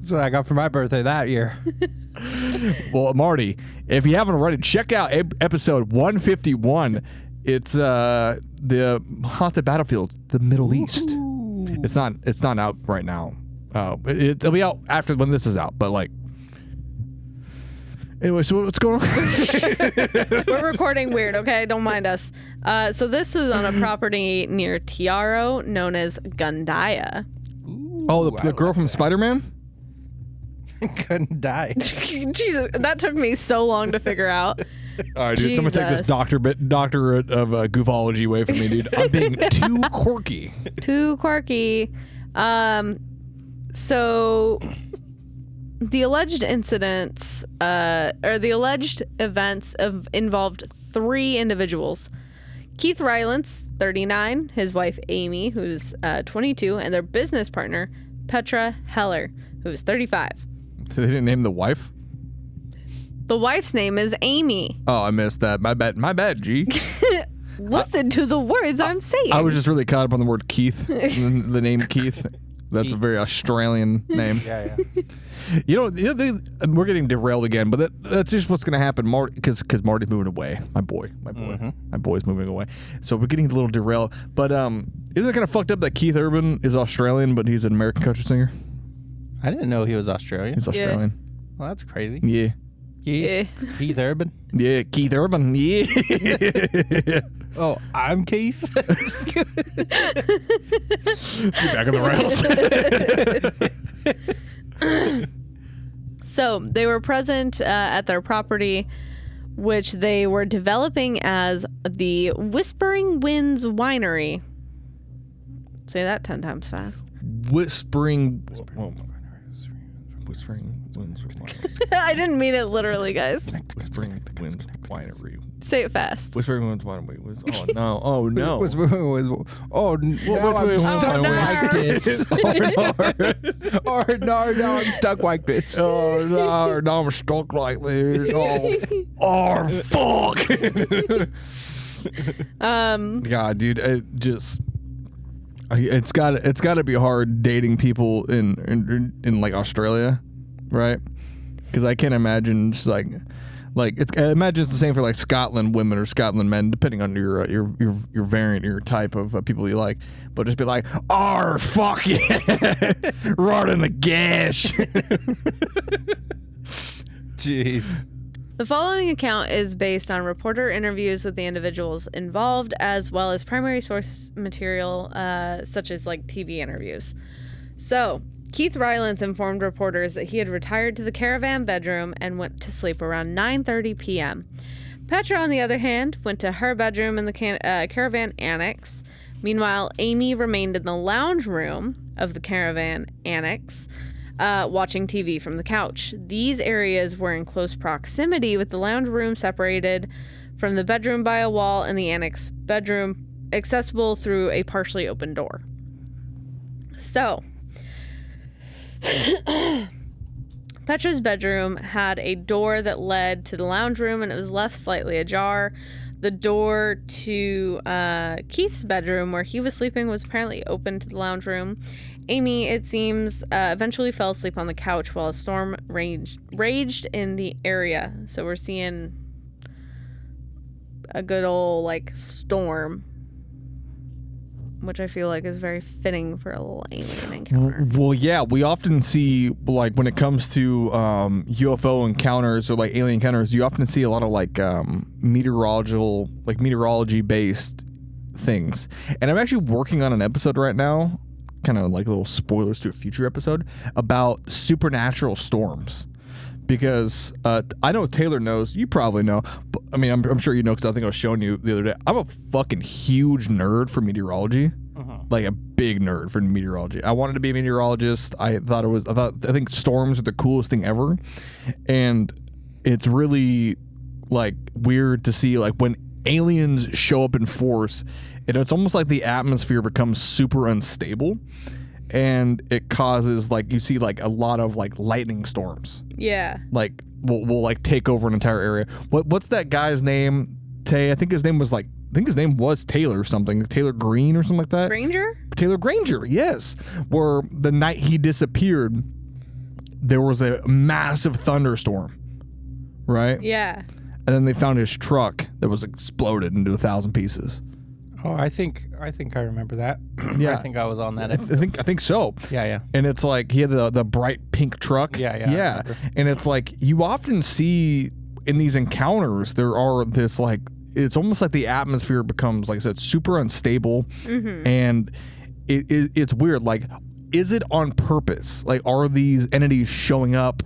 It's That's what I got for my birthday that year. Well, Marty, if you haven't already, check out episode 151. It's the haunted battlefield, the Middle East. It's not out right now. It'll be out after when this is out. But like, anyway, so what's going on? We're recording weird, okay? Don't mind us. So this is on a property near Tiaro known as Gundaya. Oh, the girl from Spider-Man? Couldn't die. Jesus, that took me so long to figure out. All right, dude. Someone take this doctorate of goofology away from me, dude. I'm being too quirky. Too quirky. So the alleged incidents, or the alleged events involved 3 individuals. Keith Rylance, 39, his wife Amy, who's 22, and their business partner, Petra Heller, who's 35. They didn't name the wife? The wife's name is Amy. Oh, I missed that. My bad, G. Listen to the words I'm saying. I was just really caught up on the word Keith, the name Keith. That's a very Australian name. Yeah. We're getting derailed again, but that's just what's going to happen, Marty, because Marty's moving away. My boy's moving away. So we're getting a little derailed. But isn't it kind of fucked up that Keith Urban is Australian, but he's an American country singer? I didn't know he was Australian. He's Australian. Well, that's crazy. Yeah. Keith Urban. Yeah, Keith Urban. Yeah. Oh, I'm Keith. Get back on the rails. So they were present at their property, which they were developing as the Whispering Winds Winery. Say that 10 times fast. Whispering Winds. I didn't mean it literally, guys. Whispering Winds Winery. Say it fast. Whispering Winds Winery. Oh no. I'm stuck like this. No, I'm stuck like this. Oh no, I'm stuck like this. Oh fuck. God, dude, it's got to be hard dating people in like Australia, right? Because I can't imagine just I imagine it's the same for like Scotland women or Scotland men, depending on your variant, your type of people you like. But just be like, fuck yeah, running the gash. Jeez. The following account is based on reporter interviews with the individuals involved, as well as primary source material, such as like TV interviews. So, Keith Rylance informed reporters that he had retired to the caravan bedroom and went to sleep around 9:30 p.m. Petra, on the other hand, went to her bedroom in the caravan annex. Meanwhile, Amy remained in the lounge room of the caravan annex, watching TV from the couch. These areas were in close proximity, with the lounge room separated from the bedroom by a wall and the annex bedroom accessible through a partially open door. So, Petra's bedroom had a door that led to the lounge room, and it was left slightly ajar. The door to Keith's bedroom, where he was sleeping, was apparently open to the lounge room. Amy, it seems, eventually fell asleep on the couch while a storm raged in the area. So we're seeing a good old, like, storm, which I feel like is very fitting for a little alien encounter. Well, yeah, we often see, like, when it comes to UFO encounters or like alien encounters, you often see a lot of like meteorology-based things. And I'm actually working on an episode right now, kind of like little spoilers to a future episode, about supernatural storms. Because I know Taylor knows, you probably know, but, I mean, I'm sure you know because I think I was showing you the other day. I'm a fucking huge nerd for meteorology, like a big nerd for meteorology. I wanted to be a meteorologist. I think storms are the coolest thing ever, and it's really like weird to see like when aliens show up in force, and it's almost like the atmosphere becomes super unstable. And it causes, like, you see, like, a lot of, like, lightning storms. Yeah. Like, will like, take over an entire area. What's that guy's name, Tay? I think his name was Taylor or something. Taylor Green or something like that. Granger? Taylor Granger, yes. Where the night he disappeared, there was a massive thunderstorm, right? Yeah. And then they found his truck that was exploded into 1,000 pieces. Oh, I think I remember that. Yeah. I think I was on that I episode. think so. Yeah. And it's like he had the bright pink truck. Yeah. I remember. And it's like you often see in these encounters there are this like it's almost like the atmosphere becomes, like I said, super unstable, and it's weird. Like, is it on purpose? Like, are these entities showing up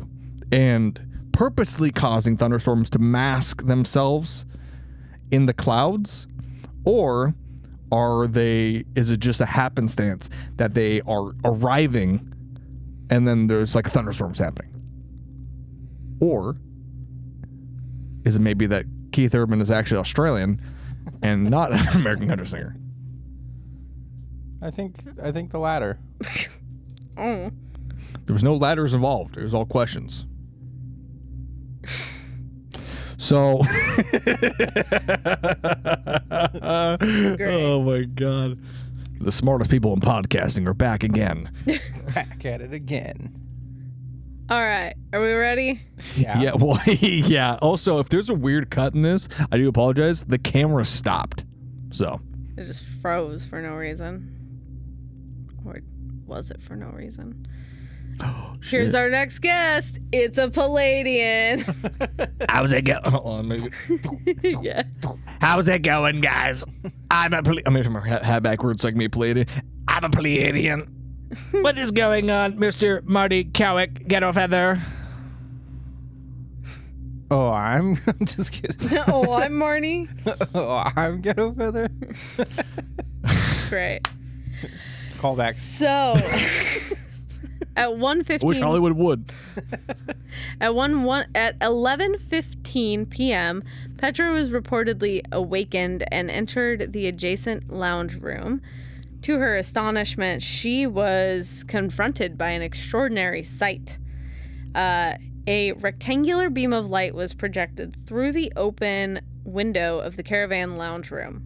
and purposely causing thunderstorms to mask themselves in the clouds, or is it just a happenstance that they are arriving and then there's like thunderstorms happening? Or is it maybe that Keith Urban is actually Australian and not an American country singer? I think the latter. Oh. There was no ladders involved. It was all questions. So, oh my God. The smartest people in podcasting are back again. Back at it again. All right. Are we ready? Yeah, well, yeah. Also, if there's a weird cut in this, I do apologize. The camera stopped. So. It just froze for no reason. Or was it for no reason? Oh, shit. Here's our next guest. It's a Palladian. How's it going? Hold on, maybe. Yeah. How's it going, guys? I'm a Palladian. I'm going to have backwards like me, Palladian. I'm a Palladian. What is going on, Mr. Marty Cowick? Get off Heather. Oh, I'm just kidding. Oh, I'm Marty. Oh, I'm Ghetto Feather. Great. Callback. So, at 1:15. I wish Hollywood would. At 11:15 p.m., Petra was reportedly awakened and entered the adjacent lounge room. To her astonishment, she was confronted by an extraordinary sight. A rectangular beam of light was projected through the open window of the caravan lounge room.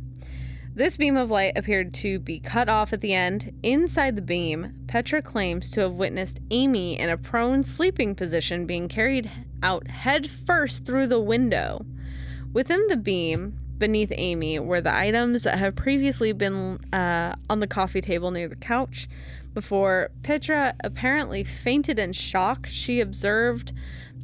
This beam of light appeared to be cut off at the end. Inside the beam, Petra claims to have witnessed Amy in a prone sleeping position being carried out head first through the window. Within the beam, beneath Amy, were the items that have previously been on the coffee table near the couch. Before Petra apparently fainted in shock, she observed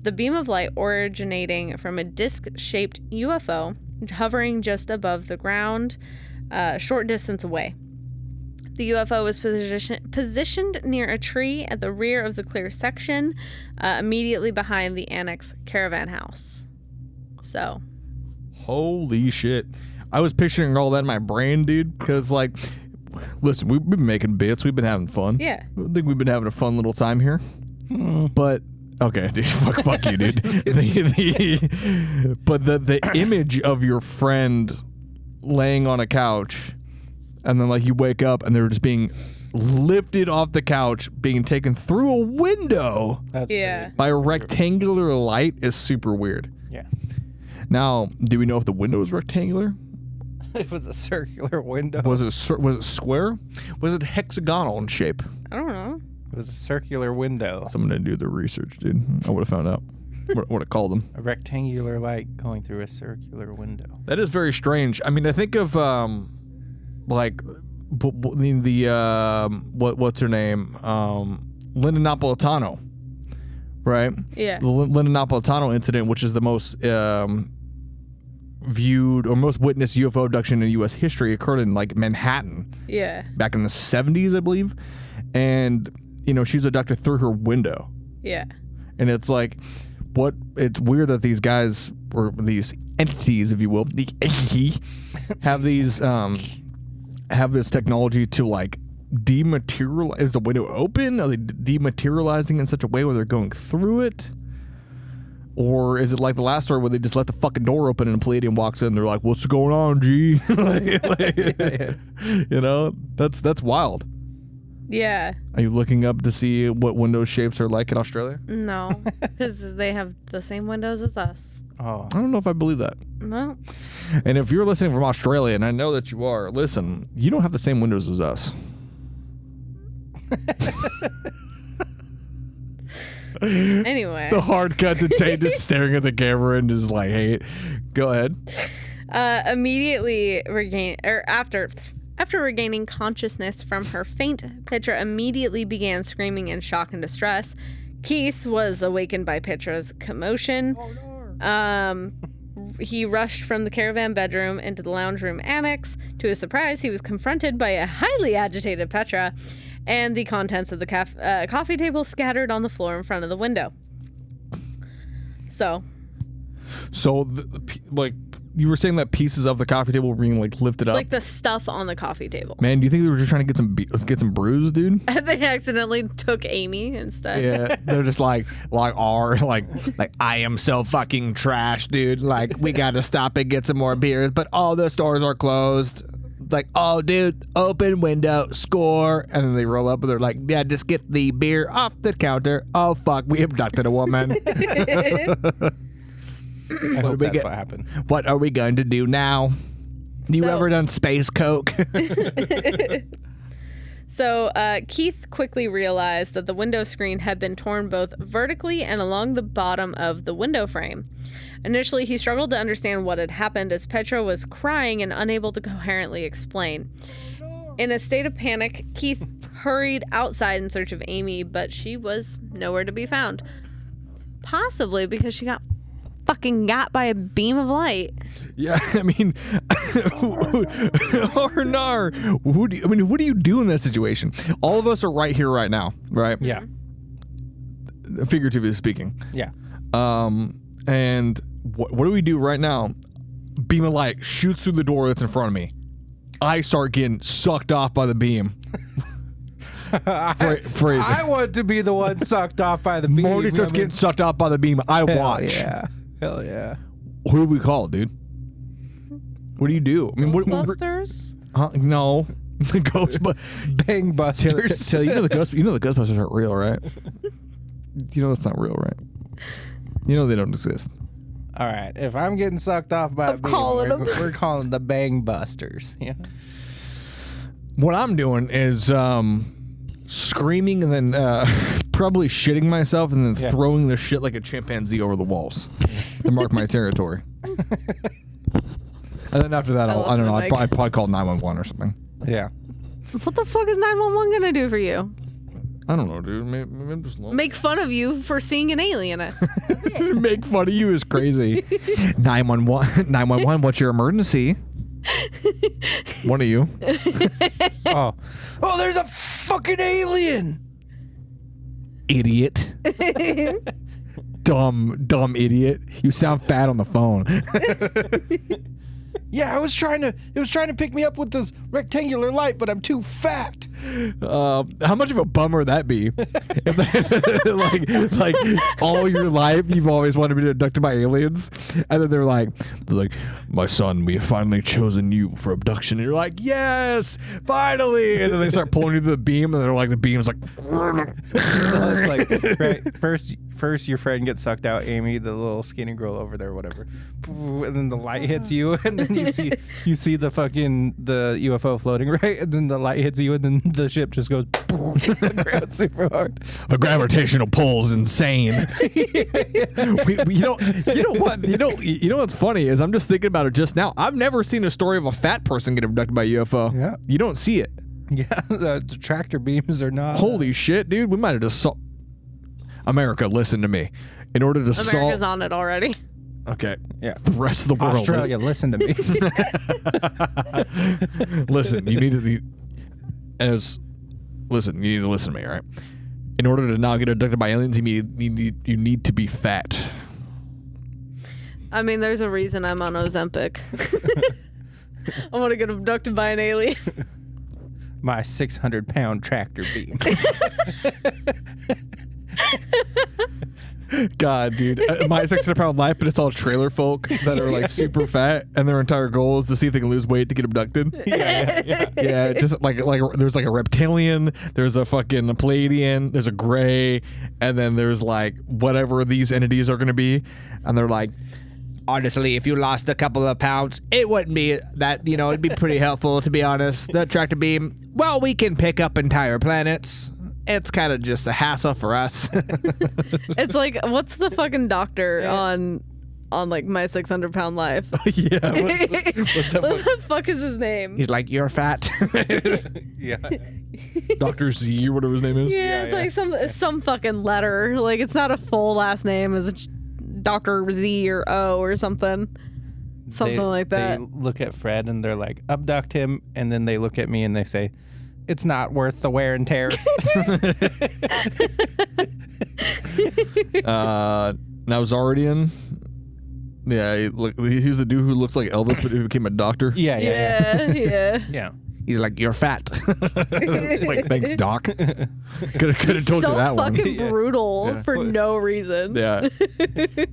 the beam of light originating from a disc-shaped UFO hovering just above the ground, a short distance away. The UFO was positioned near a tree at the rear of the clear section, immediately behind the annex caravan house. So. Holy shit. I was picturing all that in my brain, dude, because, like, listen, we've been making bits. We've been having fun. Yeah. I think we've been having a fun little time here. But, okay, dude, fuck you, dude. But the image of your friend laying on a couch, and then, like, you wake up and they're just being lifted off the couch, being taken through a window by a rectangular light is super weird. Yeah. Now, do we know if the window was rectangular? It was a circular window. Was it square? Was it hexagonal in shape? I don't know. It was a circular window. Someone didn't do the research, dude. I would have found out what it called them. A rectangular light going through a circular window. That is very strange. I mean, I think of like the what's her name? Linda Napolitano, right? Yeah. The Linda Napolitano incident, which is the most viewed or most witnessed UFO abduction in U.S. history, occurred in like Manhattan. Yeah. Back in the 70s, I believe. And, you know, she's abducted through her window. Yeah. And it's like, it's weird that these guys, or these entities, if you will, the entity, have these, have this technology to like dematerialize. Is the window open? Are they dematerializing in such a way where they're going through it? Or is it like the last story where they just let the fucking door open and a Palladian walks in and they're like, what's going on, G? You know, that's wild. Yeah. Are you looking up to see what window shapes are like in Australia? No, because they have the same windows as us. Oh. I don't know if I believe that. No. And if you're listening from Australia, and I know that you are, listen, you don't have the same windows as us. Anyway. The hard cut to Tate just staring at the camera and just like, hey, go ahead. After regaining consciousness from her faint, Petra immediately began screaming in shock and distress. Keith was awakened by Petra's commotion. Oh, no. He rushed from the caravan bedroom into the lounge room annex. To his surprise, he was confronted by a highly agitated Petra and the contents of the coffee table scattered on the floor in front of the window. So, like, you were saying that pieces of the coffee table were being like lifted up. like the stuff on the coffee table. Man, do you think they were just trying to get some brews, dude? They accidentally took Amy instead. Yeah, they're just like I am so fucking trash, dude. Like, we gotta stop and get some more beers, but all the stores are closed. Like, oh, dude, open window, score, and then they roll up and they're like, yeah, just get the beer off the counter. Oh fuck, we abducted a woman. I hope that's what happened. What are we going to do now? You ever done space coke? So Keith quickly realized that the window screen had been torn both vertically and along the bottom of the window frame. Initially, he struggled to understand what had happened as Petra was crying and unable to coherently explain. In a state of panic, Keith hurried outside in search of Amy, but she was nowhere to be found. Possibly because she got fucking got by a beam of light. Yeah, I mean, what do you do in that situation? All of us are right here, right now, right? Yeah. Figuratively speaking. Yeah. And what do we do right now? Beam of light shoots through the door that's in front of me. I start getting sucked off by the beam. Phrase. I want to be the one sucked off by the beam. Morty starts getting sucked off by the beam. I watch. Yeah. Hell yeah. Who do we call, dude? What do you do? I mean, Ghostbusters? No. The Bang Busters. Taylor, you know the Ghostbusters aren't real, right? You know it's not real, right? You know they don't exist. All right. If I'm getting sucked off by a beam, we're calling the Bang Busters. Yeah. What I'm doing is screaming and then probably shitting myself and then throwing the shit like a chimpanzee over the walls to mark my territory. And then after that, I don't know. I'd probably call 911 or something. Yeah. What the fuck is 911 gonna do for you? I don't know, dude. Maybe I'm just lonely. Make fun of you for seeing an alien. Make fun of you is crazy. 911, what's your emergency? One of you. Oh, there's a fucking alien. Idiot. Dumb idiot. You sound fat on the phone. Yeah, it was trying to pick me up with this rectangular light, but I'm too fat. How much of a bummer would that be? like all your life you've always wanted to be abducted by aliens, and then they're like, my son, we have finally chosen you for abduction, and you're like, yes, finally, and then they start pulling you to the beam, and they're like, the beam's like, It's like, right, first your friend gets sucked out, Amy, the little skinny girl over there, whatever, and then the light hits you, and then you see the UFO floating, right, and then the light hits you, and then the ship just goes hits the ground super hard. The gravitational pull is insane. You know what's funny is I'm just thinking about it just now. I've never seen a story of a fat person get abducted by a UFO. Yeah. You don't see it. Yeah, the tractor beams are not. Holy shit, dude. We might have just solved. America, listen to me. In order to solve. America's on it already. Okay. Yeah. The rest of the world. Australia, listen to me. Listen, you need to be. Listen, you need to listen to me, all right? In order to not get abducted by aliens, you need to be fat. I mean, there's a reason I'm on Ozempic. I want to get abducted by an alien. My 600-pound tractor beam. God, dude. My 600-pound life, but it's all trailer folk that are like super fat, and their entire goal is to see if they can lose weight to get abducted. Yeah. Just like there's like a reptilian, there's a fucking Palladian, there's a gray, and then there's like whatever these entities are going to be, and they're like, honestly, if you lost a couple of pounds, it wouldn't be that, it'd be pretty helpful, to be honest. The tractor beam, well, we can pick up entire planets. it's kind of just a hassle for us. It's like, what's the fucking doctor on like My 600 Pound Life? Yeah. What's that? What the fuck is his name? He's like, you're fat. Yeah. Dr. Z or whatever his name is. Yeah, it's like some fucking letter. Like, it's not a full last name. It's Dr. Z or O or something. Something like that. They look at Fred and they're like, abduct him. And then they look at me and they say, it's not worth the wear and tear. Nazardian. Yeah, he's the dude who looks like Elvis, but he became a doctor. Yeah. He's like, you're fat. Like, thanks, Doc. Could have told you that one. So fucking brutal for no reason. Yeah.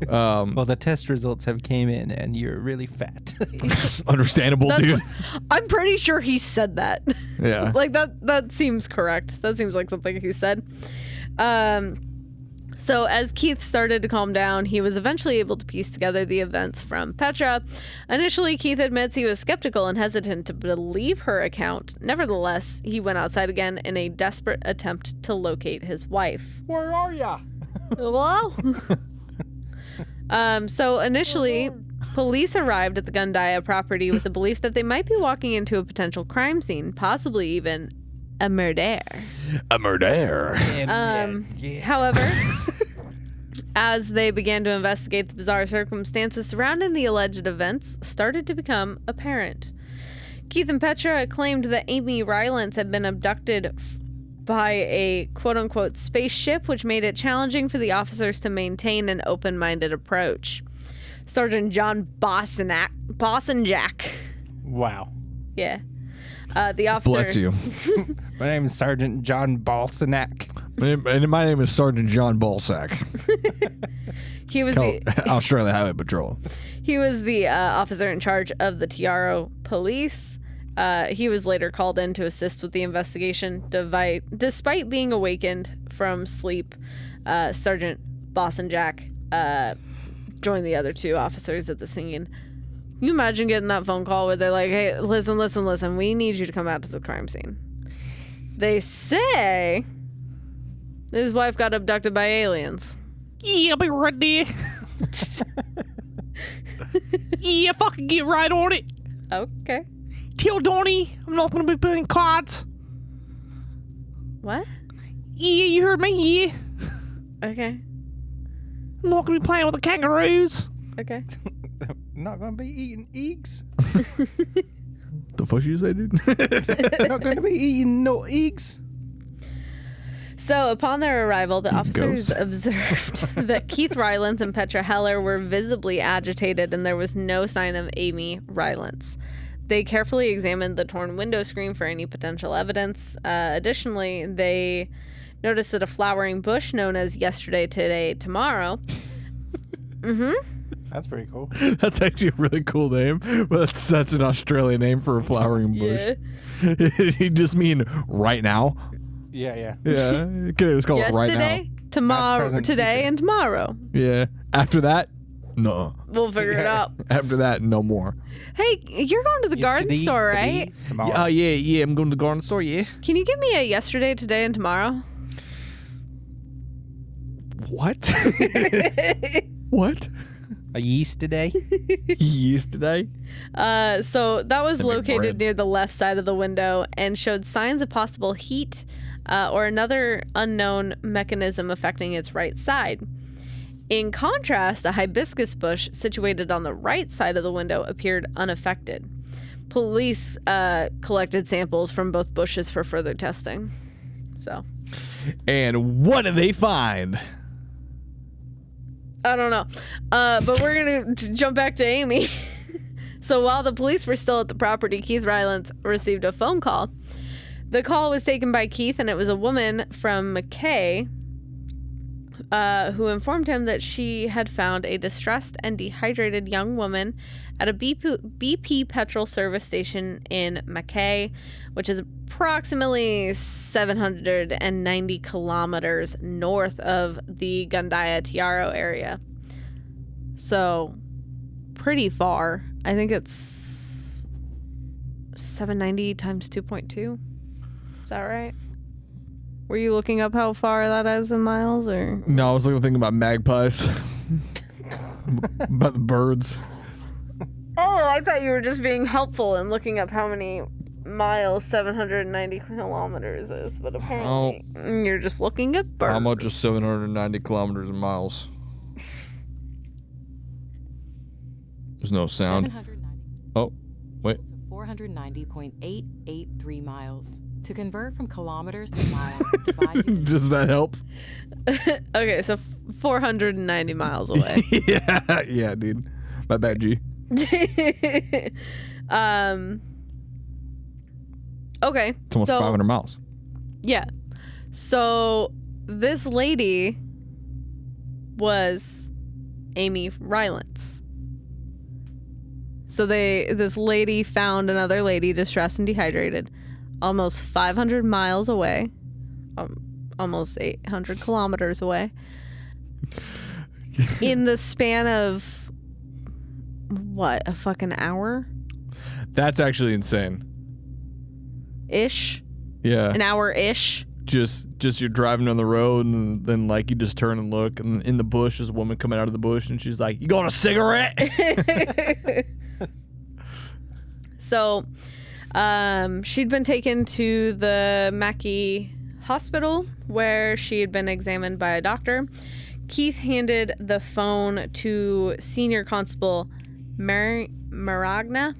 Well, the test results have came in, and you're really fat. Understandable, dude. I'm pretty sure he said that. Yeah. Like, that seems correct. That seems like something he said. So as Keith started to calm down, he was eventually able to piece together the events from Petra. Initially, Keith admits he was skeptical and hesitant to believe her account. Nevertheless, he went outside again in a desperate attempt to locate his wife. Where are ya? Hello? So initially, police arrived at the Gundaya property with the belief that they might be walking into a potential crime scene, possibly even a murder. A murder. However, as they began to investigate, the bizarre circumstances surrounding the alleged events started to become apparent. Keith and Petra claimed that Amy Rylance had been abducted by a quote-unquote spaceship, which made it challenging for the officers to maintain an open-minded approach. Sergeant John Bossenjack. Wow. Yeah. The officer. Bless you. My name is Sergeant John Balsanak. And my name is Sergeant John Balsack. He was Australia Highway Patrol. He was the officer in charge of the Tiaro police. He was later called in to assist with the investigation. Despite being awakened from sleep, Sergeant Bossenjack joined the other two officers at the scene. Can you imagine getting that phone call where they're like, hey, listen, we need you to come out to the crime scene. They say his wife got abducted by aliens. Yeah, I'll be right there. Yeah, fucking get right on it. Okay. Tell Donnie I'm not going to be playing cards. What? Yeah, you heard me, yeah. Okay. I'm not going to be playing with the kangaroos. Okay. Not gonna be eating eggs. The fuck you say, dude? Not gonna be eating no eggs. So, upon their arrival, the officers observed that Keith Rylance and Petra Heller were visibly agitated, and there was no sign of Amy Rylance. They carefully examined the torn window screen for any potential evidence. Additionally, they noticed that a flowering bush known as Yesterday, Today, Tomorrow. That's pretty cool. That's actually a really cool name, but that's an Australian name for a flowering bush. Yeah. You just mean right now? Yeah. Yeah. Could have just called it right now. Yesterday, tomorrow, present, today, future. and tomorrow. Yeah. After that, no. We'll figure it out. After that, no more. Hey, you're going to the garden store, right? Yeah. I'm going to the garden store, yeah. Can you give me a yesterday, today, and tomorrow? What? What? A yeast today? Yesterday? So that was Send me located bread. near the left side of the window and showed signs of possible heat or another unknown mechanism affecting its right side. In contrast, a hibiscus bush situated on the right side of the window appeared unaffected. Police collected samples from both bushes for further testing. So, And what did they find? I don't know. But we're going to jump back to Amy. So while the police were still at the property, Keith Rylance received a phone call. The call was taken by Keith, and it was a woman from McKay who informed him that she had found a distressed and dehydrated young woman at a BP petrol service station in McKay, which is approximately 790 kilometers north of the Gundaya Tiaro area. So, pretty far. I think it's 790 times 2.2. Is that right? Were you looking up how far that is in miles, or? No, I was thinking about magpies. About the birds. Oh, I thought you were just being helpful and looking up how many miles 790 kilometers is, but apparently you're just looking at birds. How much is 790 kilometers in miles? There's no sound. 790 Oh, wait. to 490.883 miles. To convert from kilometers to miles, divide Does that help? Okay, so 490 miles away. yeah, dude. My bad, G. Okay. It's almost 500 miles. Yeah. So this lady was Amy Rylance. So this lady found another lady distressed and dehydrated almost 500 miles away, almost 800 kilometers away, in the span of, what, a fucking hour? That's actually insane. Ish? Yeah. An hour-ish? Just you're driving on the road, and then like you just turn and look, and in the bush is a woman coming out of the bush, and she's like, "You got a cigarette?" So, she'd been taken to the Mackey Hospital where she had been examined by a doctor. Keith handed the phone to Senior Constable Maragna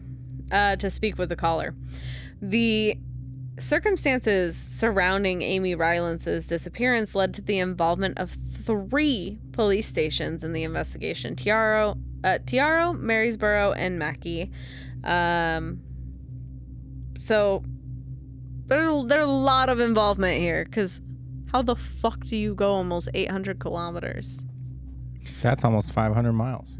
to speak with the caller. The circumstances surrounding Amy Rylance's disappearance led to the involvement of 3 police stations in the investigation: Tiaro, Marysboro, and Mackey. So there's a lot of involvement here, because how the fuck do you go almost 800 kilometers? That's almost 500 miles.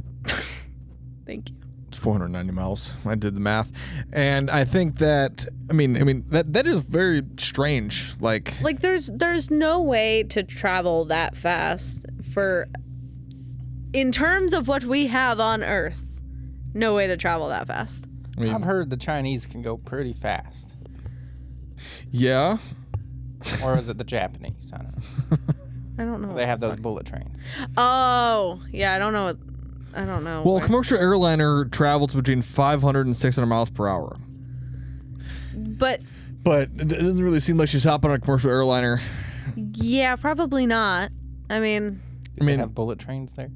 Thank you. It's 490 miles. I did the math, and I think that I mean that is very strange. Like there's no way to travel that fast in terms of what we have on Earth. No way to travel that fast. I mean, I've heard the Chinese can go pretty fast. Yeah. Or is it the Japanese? I don't know. I don't know. They have those bullet trains. Oh, yeah, I don't know. I don't know. Well, a commercial airliner travels between 500 and 600 miles per hour. But it doesn't really seem like she's hopping on a commercial airliner. yeah, probably not. I mean, Do they have bullet trains there?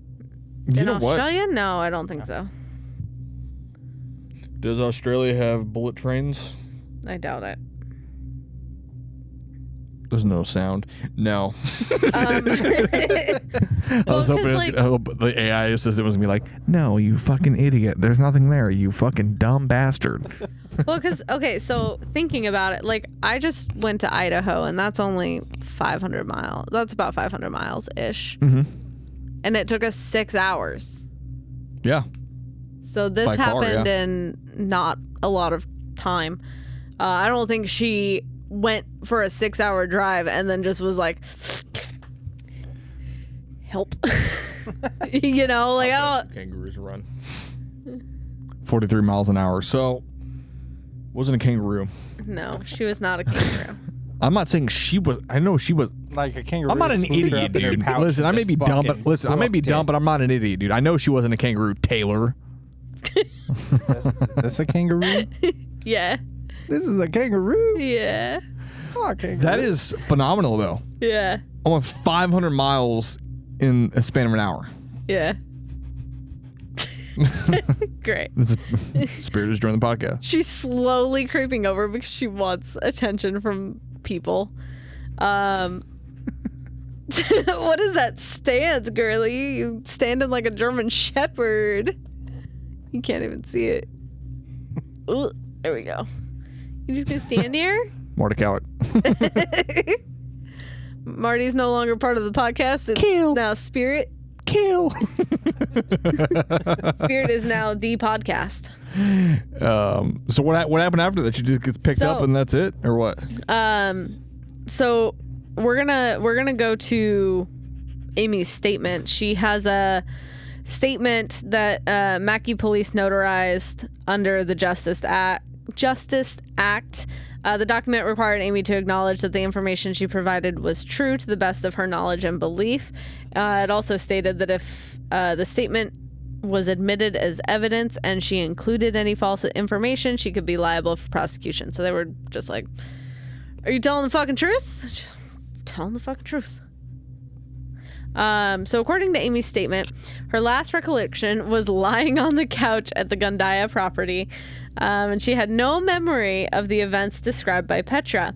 You in know what? Australia? No, I don't think so. Does Australia have bullet trains? I doubt it. There's no sound. No. I was hoping I hope the AI assistant was gonna be like, "No, you fucking idiot. There's nothing there. You fucking dumb bastard." Well, because, okay, so thinking about it, like, I just went to Idaho, and that's only 500 miles. That's about 500 miles-ish. Mm-hmm. And it took us 6 hours. Yeah. So this By car, happened yeah. in not a lot of time. I don't think she went for a 6-hour drive and then just was like, help. You know, like, I don't... Kangaroos run 43 miles an hour. So, wasn't a kangaroo. No, she was not a kangaroo. I'm not saying she was. I know she was. Like a kangaroo. I'm not an swooped idiot, up in her dude. pouch Listen, I and may just be dumb, but fucking listen, I may be booked dumb, it. but I'm not an idiot, dude. I know she wasn't a kangaroo, Taylor. That's a kangaroo? Yeah. This is a kangaroo? Yeah. Oh, kangaroo. That is phenomenal, though. Yeah. Almost 500 miles in a span of an hour. Yeah. Great. Spirit is joining the podcast. She's slowly creeping over because she wants attention from people. What is that stance, girly? You standing like a German shepherd. You can't even see it. Ooh, there we go. You just gonna stand here? Marty Cowick. Marty's no longer part of the podcast. It's now Spirit. Kill. Spirit is now the podcast. So what happened after that? She just gets picked up and that's it, or what? So we're gonna go to Amy's statement. She has a statement that Mackey police notarized under the Justice Act. The document required Amy to acknowledge that the information she provided was true to the best of her knowledge and belief. It also stated that if the statement was admitted as evidence and she included any false information, she could be liable for prosecution. So they were just like, are you telling the fucking truth? Just telling the fucking truth. So according to Amy's statement, her last recollection was lying on the couch at the Gundaya property, and she had no memory of the events described by Petra.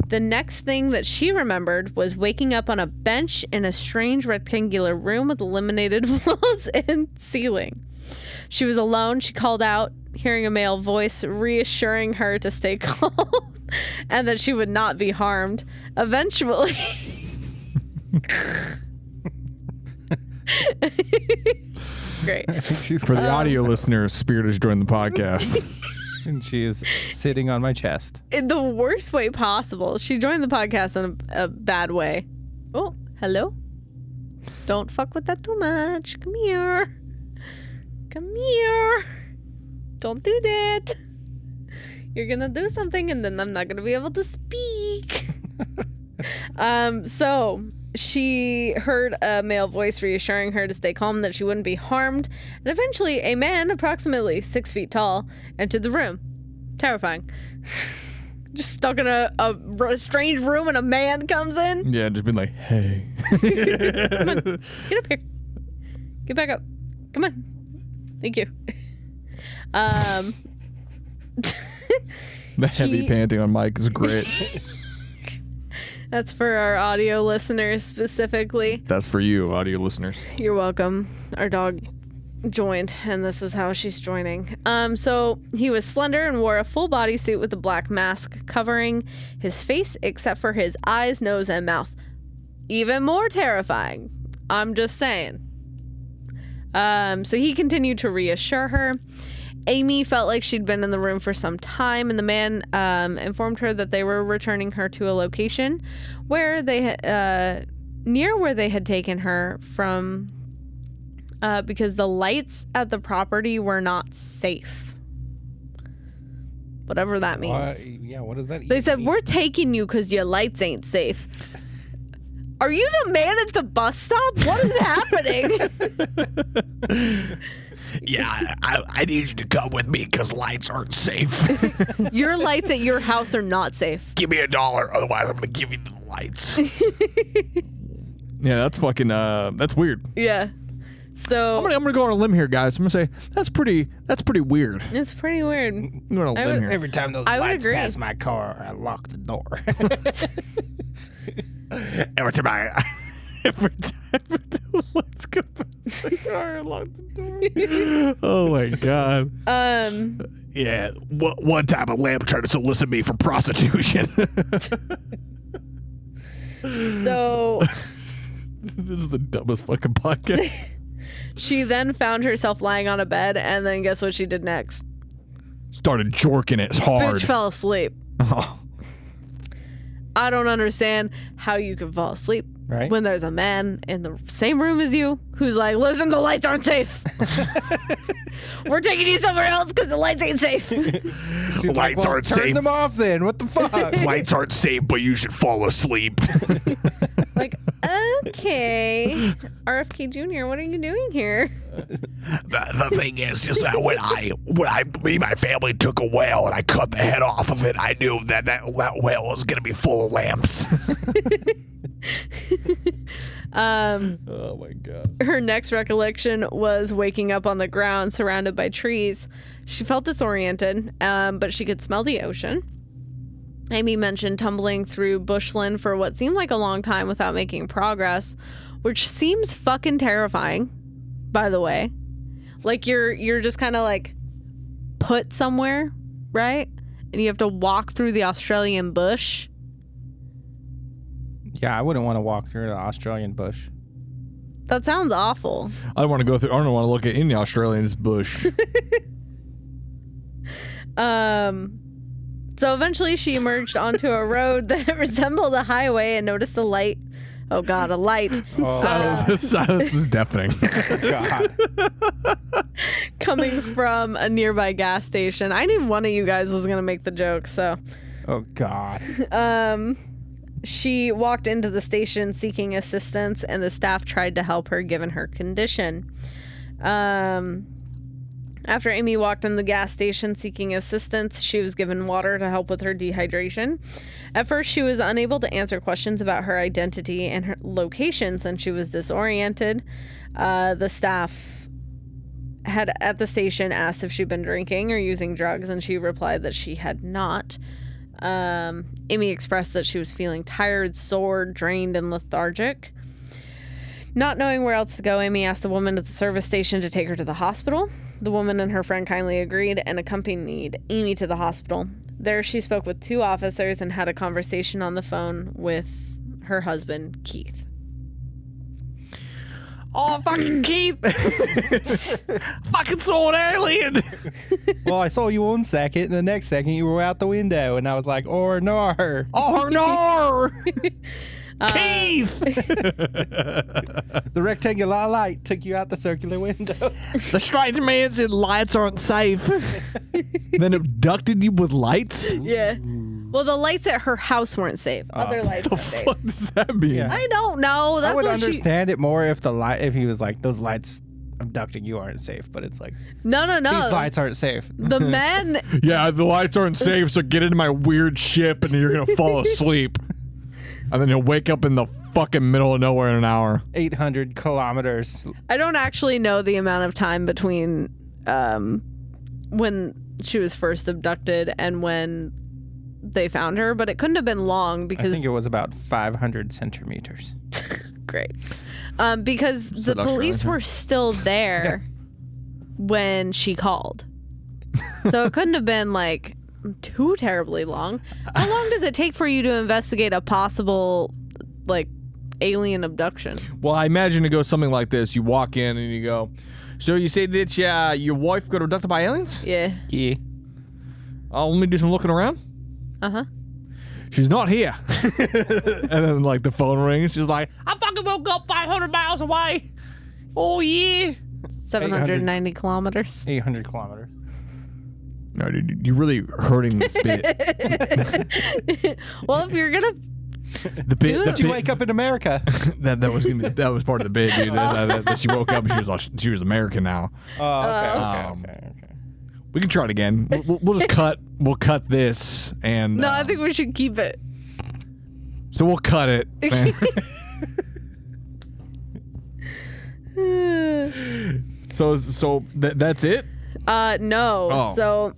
The next thing that she remembered was waking up on a bench in a strange rectangular room with illuminated walls and ceiling. She was alone. She called out, hearing a male voice reassuring her to stay calm and that she would not be harmed. Eventually... Great. For the audio listeners, Spirit has joined the podcast. And she is sitting on my chest. In the worst way possible. She joined the podcast in a bad way. Oh, hello? Don't fuck with that too much. Come here. Come here. Don't do that. You're gonna do something and then I'm not gonna be able to speak. So she heard a male voice reassuring her to stay calm, that she wouldn't be harmed, and eventually a man approximately 6 feet tall entered the room. Terrifying. Just stuck in a strange room and a man comes in. Yeah, just been like, hey. Come on, get up here. Get back up. Come on. Thank you. The heavy panting on Mike is great. That's for our audio listeners specifically. That's for you, audio listeners. You're welcome. Our dog joined, and this is how she's joining. So he was slender and wore a full bodysuit with a black mask covering his face except for his eyes, nose, and mouth. Even more terrifying. I'm just saying. So he continued to reassure her. Amy felt like she'd been in the room for some time, and the man informed her that they were returning her to a location where they near where they had taken her from, because the lights at the property were not safe. Whatever that means. Yeah, what does that They said, we're taking you because your lights ain't safe. Are you the man at the bus stop? What is happening? Yeah, I need you to come with me because lights aren't safe. Your lights at your house are not safe. Give me $1, otherwise I'm going to give you the lights. Yeah, that's fucking, that's weird. Yeah. So I'm gonna go on a limb here, guys. I'm gonna say that's pretty weird. it's pretty weird. I'm going on a limb here. Every time those I would lights agree. pass my car, I lock the door. Every time I... the lights go past the car, I lock the door. Oh my god. Yeah, one time a lamp tried to solicit me for prostitution. So This is the dumbest fucking podcast. she then found herself lying on a bed, and then guess what she did next? Started jorking it hard. Bitch fell asleep. Oh. I don't understand how you can fall asleep Right? when there's a man in the same room as you who's like, listen, the lights aren't safe. We're taking you somewhere else because the lights ain't safe. Lights aren't turn safe. them off then. What the fuck? Lights aren't safe, but you should fall asleep. Like, okay, RFK Jr., what are you doing here? The thing is just that when me and my family took a whale and I cut the head off of it, I knew that whale was going to be full of lamps. Oh my god. Her next recollection was waking up on the ground surrounded by trees. She felt disoriented, but she could smell the ocean. Amy mentioned tumbling through bushland for what seemed like a long time without making progress, which seems fucking terrifying, by the way. Like you're just kind of like put somewhere, right? And you have to walk through the Australian bush. Yeah, I wouldn't want to walk through the Australian bush. That sounds awful. I don't want to go through. I don't want to look at any Australian's bush. So eventually she emerged onto a road that resembled a highway and noticed a light. Oh god, a light. This silence is deafening. God. Coming from a nearby gas station. I knew one of you guys was going to make the joke, so Oh, God. She walked into the station seeking assistance, and the staff tried to help her given her condition. After Amy walked in the gas station seeking assistance, she was given water to help with her dehydration. At first, she was unable to answer questions about her identity and her location since she was disoriented. The staff had at the station asked if she'd been drinking or using drugs, and she replied that she had not. Amy expressed that she was feeling tired, sore, drained, and lethargic. Not knowing where else to go, Amy asked a woman at the service station to take her to the hospital. The woman and her friend kindly agreed and accompanied Amy to the hospital. There, she spoke with 2 officers and had a conversation on the phone with her husband, Keith. Oh, fucking Keith! Fucking saw an alien! Well, I saw you 1 second, and the next second you were out the window, and I was like, "Oh no!" Oh no! Keith! The rectangular light took you out the circular window. The strange man said lights aren't safe. Then abducted you with lights? Yeah. Well, the lights at her house weren't safe. Other lights were safe. What does that mean? Yeah. I don't know. That's I would what understand it more if if he was like, "Those lights abducting you aren't safe," but it's like, No. these lights aren't safe. The man. Yeah, the lights aren't safe, so get into my weird ship and you're gonna fall asleep. And then you'll wake up in the fucking middle of nowhere in an hour. 800 kilometers. I don't actually know the amount of time between when she was first abducted and when they found her, but it couldn't have been long because I think it was about 500 centimeters. great. Because the Seduction, police right? were still there when she called. So it couldn't have been like too terribly long. How long does it take for you to investigate a possible like alien abduction? Well, I imagine it goes something like this. You walk in and you go, "So you say that your wife got abducted by aliens?" Yeah. Yeah. Oh, let me do some looking around. Uh-huh. She's not here. And then like the phone rings. She's like, "I fucking woke up 500 miles away. Oh yeah." 790 kilometers. 800 kilometers. No, dude, you're really hurting this bit. Well, if you're gonna The bit. Dude. The Did you bit wake up in America? that was gonna be, that was part of the bit, dude. That she woke up and she was American now. Oh, okay, Um, okay. We can try it again. We'll just cut. We'll cut this and. No, I think we should keep it. So we'll cut it. Man. So that's it. No. Oh. So,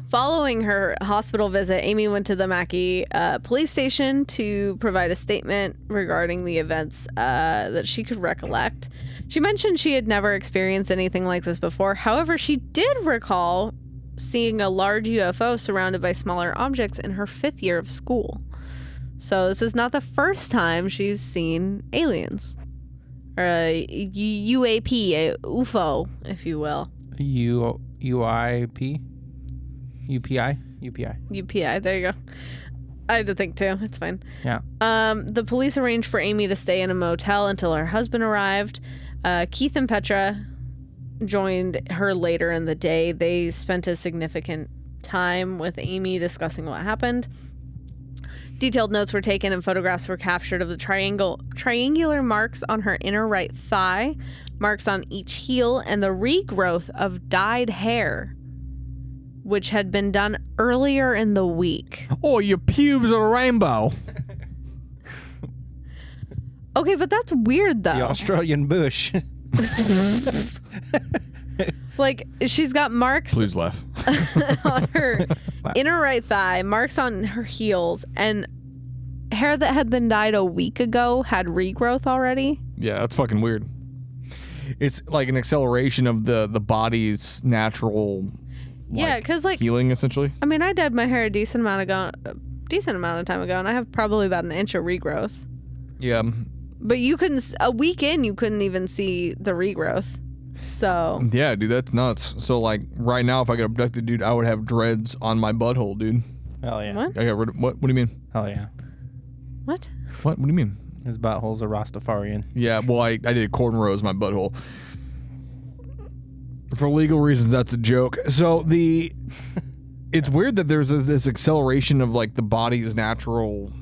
following her hospital visit, Amy went to the Mackey police station to provide a statement regarding the events that she could recollect. She mentioned she had never experienced anything like this before. However, she did recall seeing a large UFO surrounded by smaller objects in her 5th year of school. So this is not the first time she's seen aliens. Or a UAP, a UFO, if you will. UIP? UPI? UPI. UPI, there you go. I had to think too. It's fine. Yeah. The police arranged for Amy to stay in a motel until her husband arrived. Keith and Petra joined her later in the day. They spent a significant time with Amy discussing what happened. Detailed notes were taken and photographs were captured of the triangular marks on her inner right thigh, marks on each heel, and the regrowth of dyed hair, which had been done earlier in the week. Oh, your pubes are a rainbow. Okay, but that's weird though. The Australian bush. Like, she's got marks Please laugh. on her inner right thigh, marks on her heels, and hair that had been dyed a week ago had regrowth already. Yeah, that's fucking weird. It's like an acceleration of the body's natural Yeah, because like, healing, essentially. I mean, I dyed my hair a decent amount of time ago, and I have probably about an inch of regrowth. Yeah. But you couldn't, a week in, you couldn't even see the regrowth. So. Yeah, dude, that's nuts. So, like, right now, if I got abducted, dude, I would have dreads on my butthole, dude. Hell yeah. What? I got rid of, what do you mean? Hell yeah. What? What do you mean? His butthole's a Rastafarian. Yeah, well, I did cornrows my butthole. For legal reasons, that's a joke. So, It's weird that there's this acceleration of like the body's natural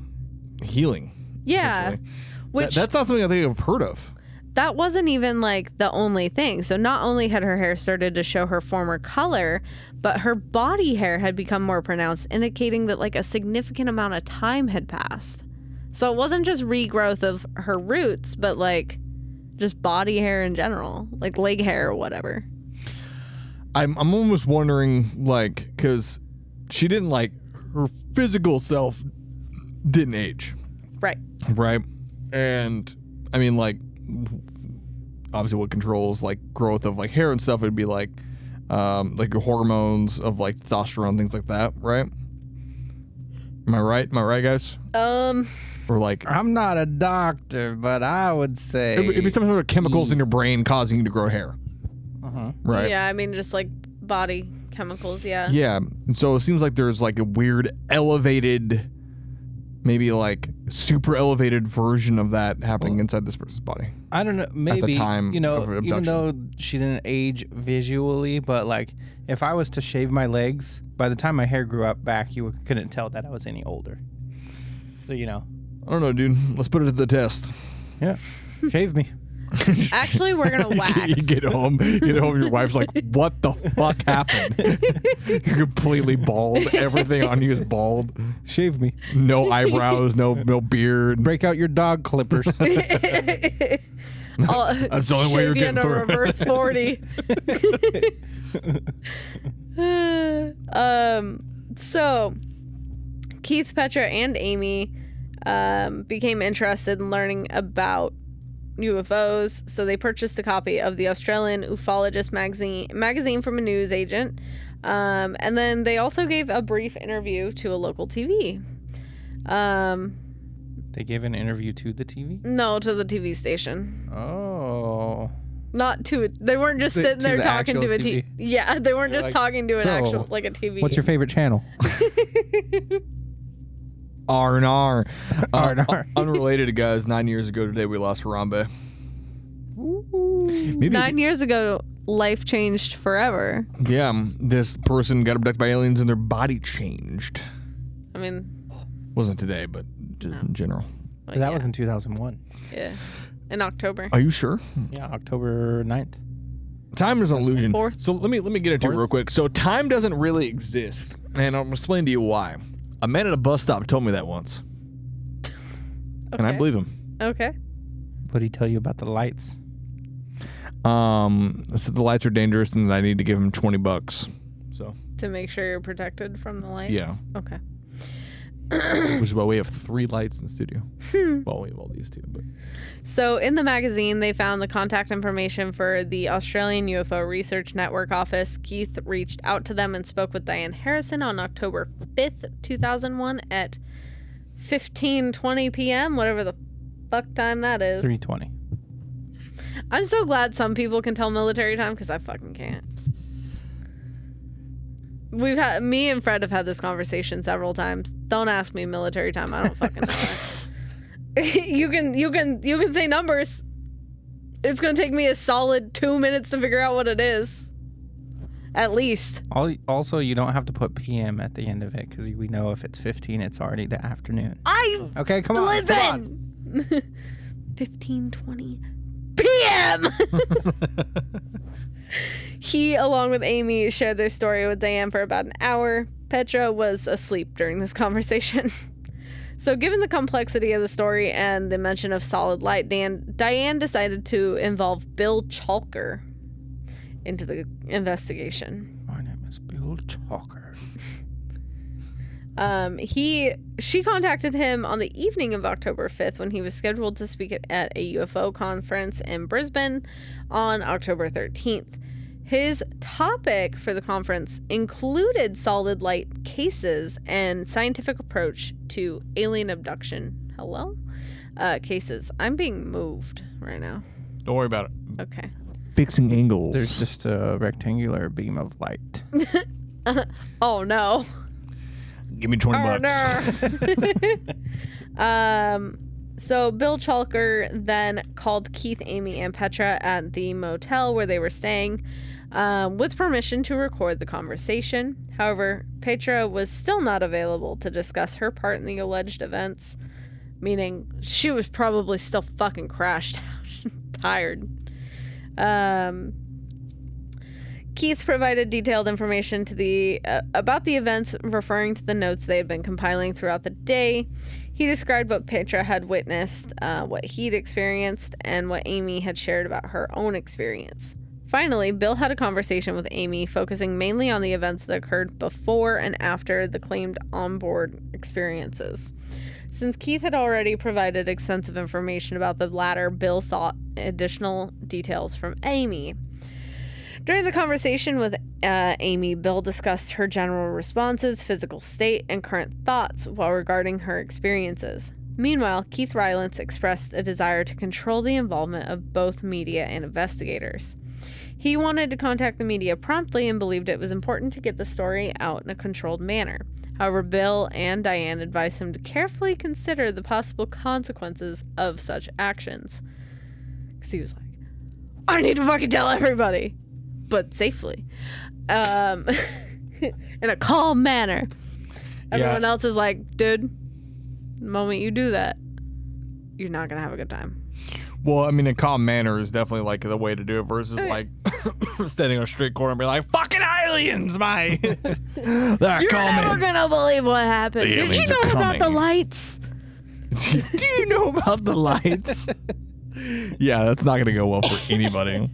healing. Yeah. essentially. Which That's not something I think I've heard of. that wasn't even like the only thing. So not only had her hair started to show her former color, but her body hair had become more pronounced, indicating that like a significant amount of time had passed. So it wasn't just regrowth of her roots, but like just body hair in general, like leg hair or whatever. I'm almost wondering, like, because she didn't, like, her physical self didn't age. Right. Right? And, I mean, like, obviously what controls, like, growth of, like, hair and stuff would be, like your hormones of, like, testosterone, things like that, right? Am I right? Am I right, guys? Or, like... I'm not a doctor, but I would say... It'd be some sort of chemicals in your brain causing you to grow hair. Uh-huh. Right? Yeah, I mean, just like body chemicals, yeah. Yeah. And so it seems like there's like a weird elevated, maybe like super elevated version of that happening inside this person's body. I don't know. Maybe, time you know, of abduction. even though she didn't age visually, but like if I was to shave my legs, by the time my hair grew up back, you couldn't tell that I was any older. So, you know. I don't know, dude. Let's put it to the test. Yeah. Shave me. Actually, we're gonna wax. You get home, your wife's like, what the fuck happened? You're completely bald. Everything on you is bald. Shave me. No eyebrows, no beard. Break out your dog clippers. That's the only way you're getting a through. reverse 40. So Keith, Petra, and Amy became interested in learning about UFOs, so they purchased a copy of the Australian Ufologist magazine from a news agent, and then they also gave a brief interview to a local TV. They gave an interview to the TV? No, to the TV station. Oh. Not to it. They weren't just sitting there the talking to a actual TV. Yeah, they weren't They're just like, talking to an "So, actual, like a TV. What's your favorite channel? R&R. R&R. Unrelated, guys. 9 years ago today, we lost Harambe. Maybe 9 years ago, life changed forever. Yeah, this person got abducted by aliens and their body changed. I mean, Wasn't today, but just in general. well, That yeah, was in 2001. yeah, in October. Are you sure? Yeah, October 9th. Time is an illusion. Fourth. So let me get into it real quick. So time doesn't really exist, and I'll explain to you why. A man at a bus stop told me that once, and I Okay. believe him. Okay. What did he tell you about the lights? I said the lights are dangerous and that I need to give him $20. So To make sure you're protected from the lights. yeah, Okay. which is why we have 3 lights in the studio. Well, we have all these 2, but So in the magazine, they found the contact information for the Australian UFO Research Network office. Keith reached out to them and spoke with Diane Harrison on October 5th, 2001 at 15:20 p.m., whatever the fuck time that is. 3:20. I'm so glad some people can tell military time because I fucking can't. Me and Fred have had this conversation several times. Don't ask me military time. I don't fucking know it. You can say numbers. It's gonna take me a solid 2 minutes to figure out what it is. At least. Also, you don't have to put PM at the end of it because we know if it's 15, it's already the afternoon. Okay, come on. Listen. 15:20 p.m. He, along with Amy, shared their story with Diane for about an hour. Petra was asleep during this conversation. So given the complexity of the story and the mention of solid light, Diane decided to involve Bill Chalker into the investigation. My name is Bill Chalker. She contacted him on the evening of October 5th when he was scheduled to speak at a UFO conference in Brisbane on October 13th. His topic for the conference included solid light cases and scientific approach to alien abduction. Cases. I'm being moved right now. don't worry about it. Okay. Fixing angles. There's just a rectangular beam of light. Oh no. Give me $20. Oh, no. So Bill Chalker then called Keith, Amy, and Petra at the motel where they were staying with permission to record the conversation. However, Petra was still not available to discuss her part in the alleged events, meaning she was probably still fucking crashed out, tired. Keith provided detailed information to about the events, referring to the notes they had been compiling throughout the day. He described what Petra had witnessed, what he'd experienced, and what Amy had shared about her own experience. Finally, Bill had a conversation with Amy, focusing mainly on the events that occurred before and after the claimed onboard experiences. Since Keith had already provided extensive information about the latter, Bill sought additional details from Amy. During the conversation with Amy, Bill discussed her general responses, physical state, and current thoughts while regarding her experiences. Meanwhile, Keith Rylance expressed a desire to control the involvement of both media and investigators. He wanted to contact the media promptly and believed it was important to get the story out in a controlled manner. However, Bill and Diane advised him to carefully consider the possible consequences of such actions. Because he was like, I need to fucking tell everybody, but safely. In a calm manner. Everyone else is like, dude, the moment you do that, you're not going to have a good time. Well, I mean, a calm manner is definitely like the way to do it versus like standing on a street corner and be like, fucking aliens, my. You're never going to believe what happened. Did you know about the lights? Do you know about the lights? Yeah, that's not going to go well for anybody.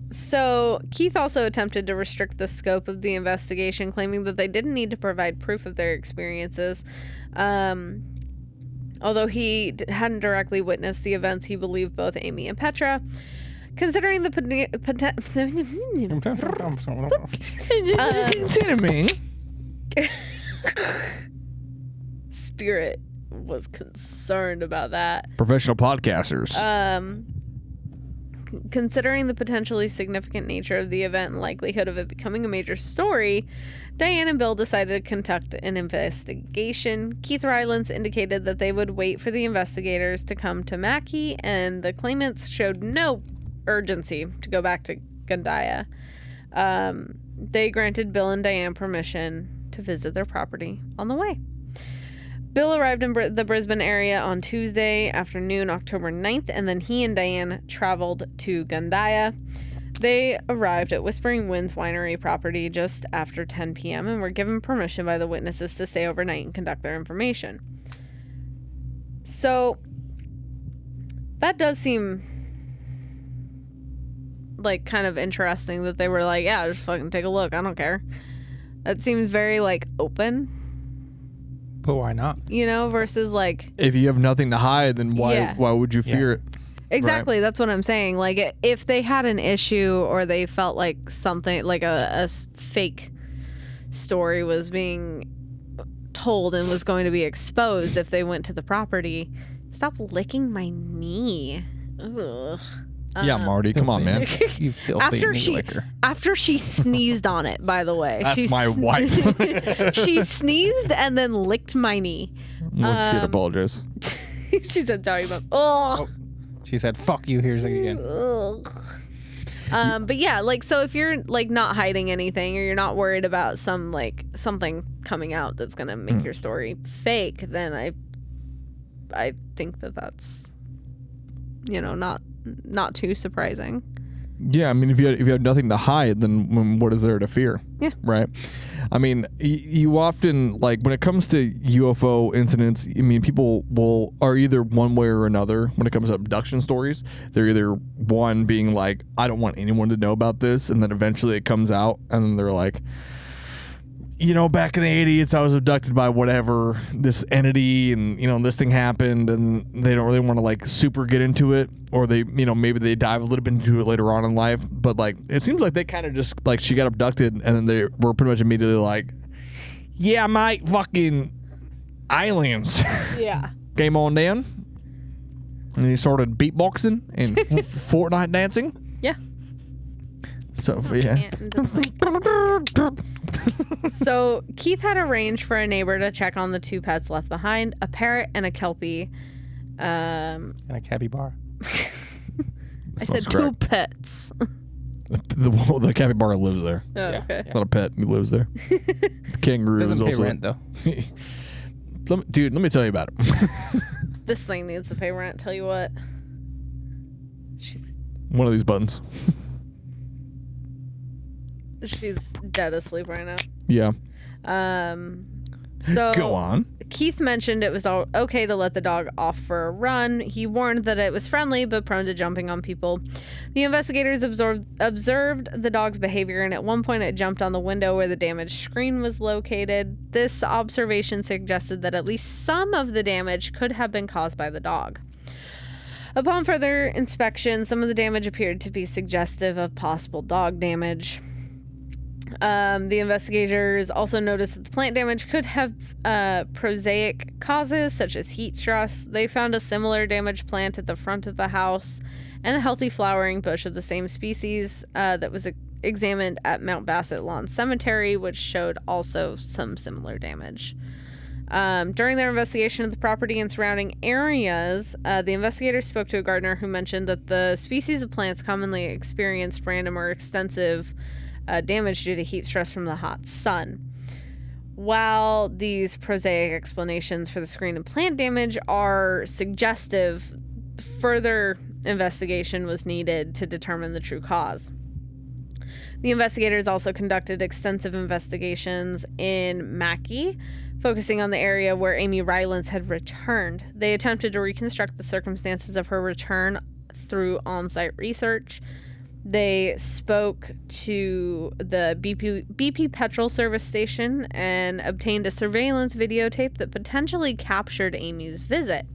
So Keith also attempted to restrict the scope of the investigation, claiming that they didn't need to provide proof of their experiences. Although he hadn't directly witnessed the events, he believed both Amy and Petra. Considering the Spirit was concerned about that. Professional podcasters. Considering the potentially significant nature of the event and likelihood of it becoming a major story, Diane and Bill decided to conduct an investigation. Keith Rylance indicated that they would wait for the investigators to come to Mackey, and the claimants showed no urgency to go back to Gundaya. They granted Bill and Diane permission to visit their property on the way. Bill arrived in the Brisbane area on Tuesday afternoon, October 9th, and then he and Diane traveled to Gundaya. They arrived at Whispering Winds Winery property just after 10 p.m. and were given permission by the witnesses to stay overnight and conduct their information. So, that does seem like kind of interesting that they were like, yeah, just fucking take a look, I don't care. That seems very like open. But why not? You know, versus like... If you have nothing to hide, then why would you fear it? Exactly, right. That's what I'm saying. Like, if they had an issue or they felt like something, like a fake story was being told and was going to be exposed if they went to the property, stop licking my knee. Ugh. Yeah, Marty, come on, man. You filthy knee licker. After she sneezed on it, by the way. That's my wife. She sneezed and then licked my knee. Well, she'd apologize. She said, sorry, but oh. She said, fuck you, here's it again. But yeah, like, so if you're like not hiding anything or you're not worried about something coming out that's going to make your story fake, then I think that's, you know, not too surprising. Yeah, I mean, if you have nothing to hide, then what is there to fear? Yeah. Right? I mean, you often, like, when it comes to UFO incidents, I mean, people are either one way or another when it comes to abduction stories. They're either one being like, I don't want anyone to know about this, and then eventually it comes out, and then they're like, you know, back in the 80s, I was abducted by whatever, this entity, and, you know, this thing happened, and they don't really want to, like, super get into it, or they, you know, maybe they dive a little bit into it later on in life, but, like, it seems like they kind of just, like, she got abducted, and then they were pretty much immediately like, yeah, mate, fucking aliens. Yeah. Game on down. And he started beatboxing and Fortnite dancing. Yeah. So, yeah. So Keith had arranged for a neighbor to check on the 2 pets left behind, a parrot and a kelpie. And a capybara. I said 2 pets. The capybara lives there. Oh, okay. It's not a pet. He lives there. The kangaroo Doesn't is pay also rent though. Dude, let me tell you about it. This thing needs to pay rent. Tell you what. One of these buttons. She's dead asleep right now. Yeah. So Go on. Keith mentioned it was all okay to let the dog off for a run. He warned that it was friendly but prone to jumping on people. The investigators observed the dog's behavior, and at one point it jumped on the window where the damaged screen was located. This observation suggested that at least some of the damage could have been caused by the dog. Upon further inspection, some of the damage appeared to be suggestive of possible dog damage. The investigators also noticed that the plant damage could have prosaic causes, such as heat stress. They found a similar damaged plant at the front of the house and a healthy flowering bush of the same species that was examined at Mount Bassett Lawn Cemetery, which showed also some similar damage. During their investigation of the property and surrounding areas, the investigators spoke to a gardener who mentioned that the species of plants commonly experienced random or extensive damage due to heat stress from the hot sun. While these prosaic explanations for the screen and plant damage are suggestive, further investigation was needed to determine the true cause. The investigators also conducted extensive investigations in Mackay, focusing on the area where Amy Rylance had returned. They attempted to reconstruct the circumstances of her return through on-site research. They spoke to the BP petrol service station and obtained a surveillance videotape that potentially captured Amy's visit.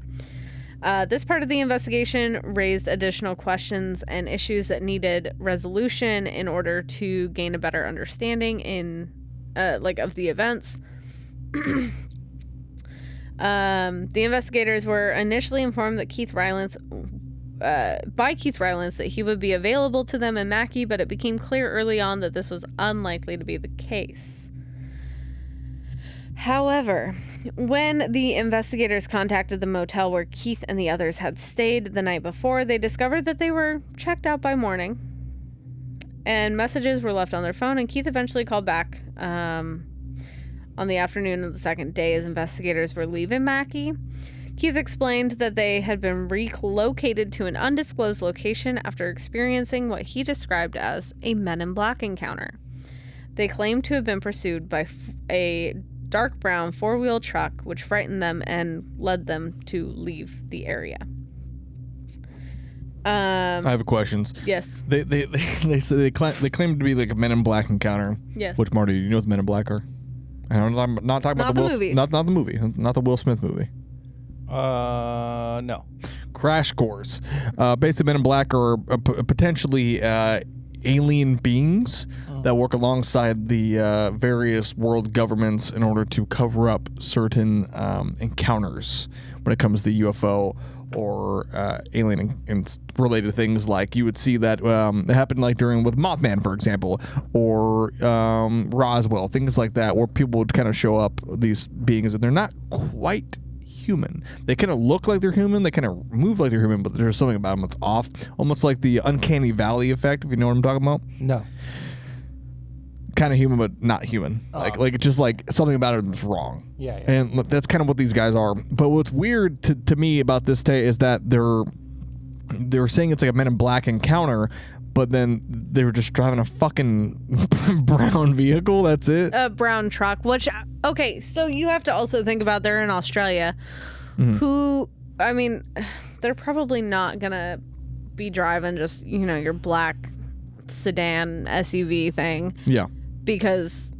This part of the investigation raised additional questions and issues that needed resolution in order to gain a better understanding of the events. The investigators were initially informed that by Keith Rylance that he would be available to them in Mackay, but it became clear early on that this was unlikely to be the case. However, when the investigators contacted the motel where Keith and the others had stayed the night before, they discovered that they were checked out by morning, and messages were left on their phone, and Keith eventually called back on the afternoon of the second day as investigators were leaving Mackay. Keith explained that they had been relocated to an undisclosed location after experiencing what he described as a Men in Black encounter. They claimed to have been pursued by a dark brown 4-wheel truck, which frightened them and led them to leave the area. I have questions. Yes. They claim to be like a Men in Black encounter. Yes. Which, Marty, you know what the Men in Black are? I'm not talking about the movie. Not the movie. Not the Will Smith movie. No. Crash Course. Basically, Men in Black are potentially alien beings that work alongside the various world governments in order to cover up certain encounters when it comes to UFO or alien and related things. Like you would see that it happened like with Mothman, for example, or Roswell, things like that, where people would kind of show up, these beings, and they're not quite human. They kind of look like they're human, they kind of move like they're human, but there's something about them that's off, almost like the uncanny valley effect, if you know what I'm talking about. No. Kind of human but not human. Like it's just like something about it that's wrong. Yeah. And that's kind of what these guys are. But what's weird to me about this day is that they're saying it's like a Men in Black encounter, but then they were just driving a fucking brown vehicle. That's it. A brown truck, which, okay, so you have to also think about they're in Australia. Who, I mean, they're probably not going to be driving just, your black sedan SUV thing. Yeah. Because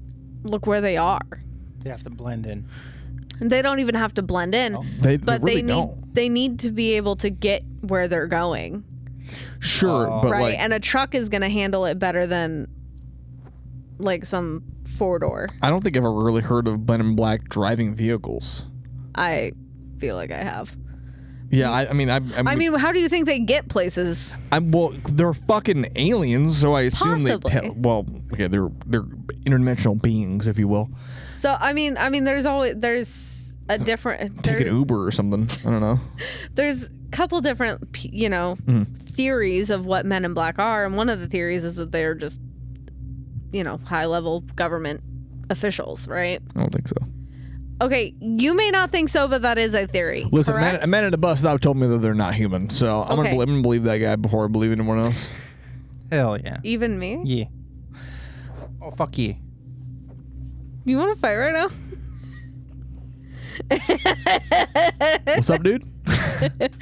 look where they are. They have to blend in. They don't even have to blend in. Oh. They really don't. They need to be able to get where they're going. Sure, but right, like, and a truck is going to handle it better than like some 4-door. I don't think I've ever really heard of Men in Black driving vehicles. I feel like I have. Yeah, I mean, how do you think they get places? Well, they're fucking aliens, so I assume Possibly. they're interdimensional beings, if you will. So I mean, there's a different. Take an Uber or something. I don't know. There's a couple different, theories of what Men in Black are, and one of the theories is that they're just, high-level government officials, right? I don't think so. Okay, you may not think so, but that is a theory. Listen, correct? a man at a bus stop told me that they're not human, so I'm Okay. gonna believe that guy before I believe anyone else. Hell yeah. Even me? Yeah. Oh, fuck yeah. You want to fight right now? What's up, dude?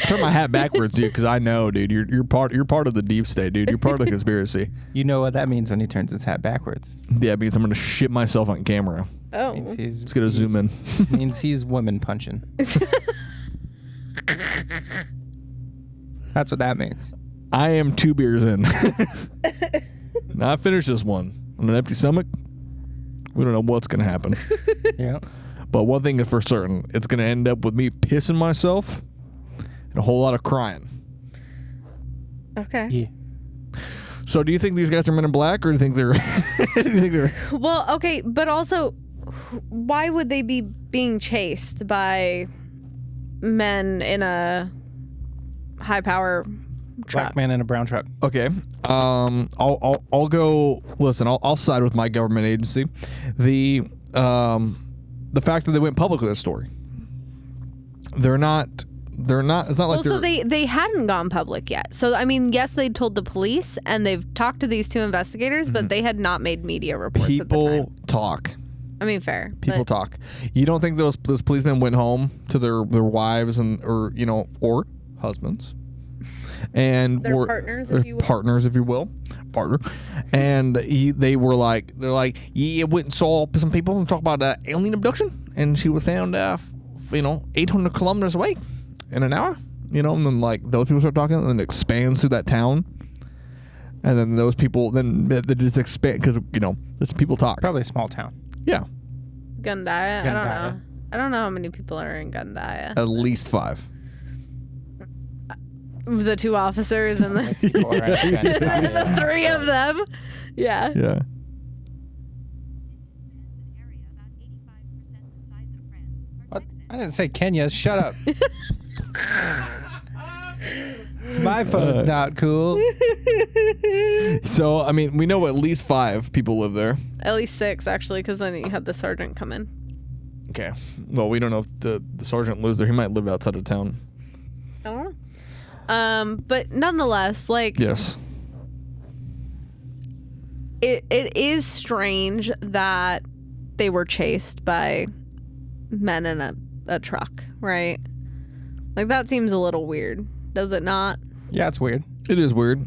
Turn my hat backwards, dude, because I know, dude. You're part of the deep state, dude. You're part of the conspiracy. You know what that means when he turns his hat backwards. Yeah, because I'm gonna shit myself on camera. Oh. Let's get a zoom in. Means he's women punching. That's what that means. I am 2 beers in. Now I finished this one on an empty stomach. We don't know what's gonna happen. Yeah. But one thing is for certain, it's gonna end up with me pissing myself and a whole lot of crying. Okay. Yeah. So do you think these guys are Men in Black, or do you think they're Well, okay, but also, why would they be being chased by men in a high-power truck? Black man in a brown truck. Okay. I'll go. Listen, I'll side with my government agency. The fact that they went public with this story. They're not. It's not like Well, so they're. they hadn't gone public yet. So I mean, yes, they'd told the police and they've talked to these 2 investigators, but they had not made media reports at the time. People talk. I mean, fair. People but talk. You don't think those policemen went home to their wives or husbands, and Their were partners, their if you will. partners, if you will, partner, and they're like, yeah, went and saw some people and talk about alien abduction, and she was found 800 kilometers away in an hour, and then like those people start talking, and then it expands through that town. And then those people, they just expand because it's people talk. Probably a small town. Yeah, Gundaya? Gundaya. I don't know how many people are in Gundaya. at least 5. The 2 officers and the Or 3 of them. Yeah. Yeah. What? I didn't say Kenya. Shut up. My phone's not cool. So, I mean, we know at least 5 people live there. At least 6, actually, because then you had the sergeant come in. Okay. Well, we don't know if the sergeant lives there. He might live outside of town. I don't know. But nonetheless, like, Yes. it is strange that they were chased by men in a truck, right? Like, that seems a little weird, does it not? Yeah, it's weird. It is weird.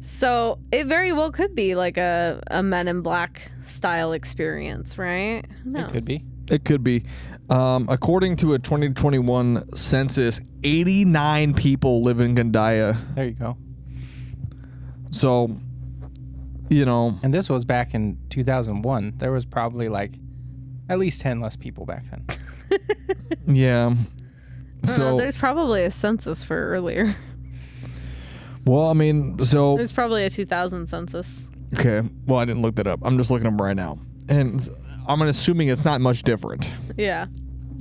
So it very well could be like a Men in Black style experience, right? No. It could be. It could be. According to a 2021 census, 89 people live in Gundaya. There you go. So, And this was back in 2001. There was probably like at least 10 less people back then. yeah. I don't know, So, there's probably a census for earlier. well, I mean, so, There's probably a 2000 census. okay. Well, I didn't look that up. I'm just looking up right now. And I'm assuming it's not much different. Yeah.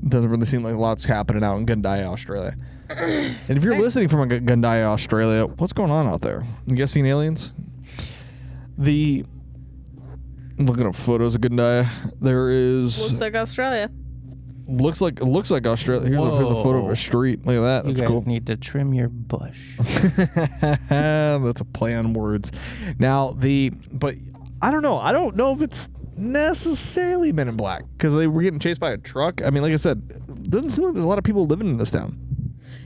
Doesn't really seem like a lot's happening out in Gundaya, Australia. And if you're listening from Gundaya, Australia, what's going on out there? You guys seen aliens? I'm looking up photos of Gundaya. There is Looks like Australia. looks like Australia. Here's a photo of Whoa. a street. Look at that. You That's guys cool. need to trim your bush. That's a play on words. Now but I don't know. I don't know if it's necessarily Men in Black because they were getting chased by a truck. I mean, like I said, it doesn't seem like there's a lot of people living in this town.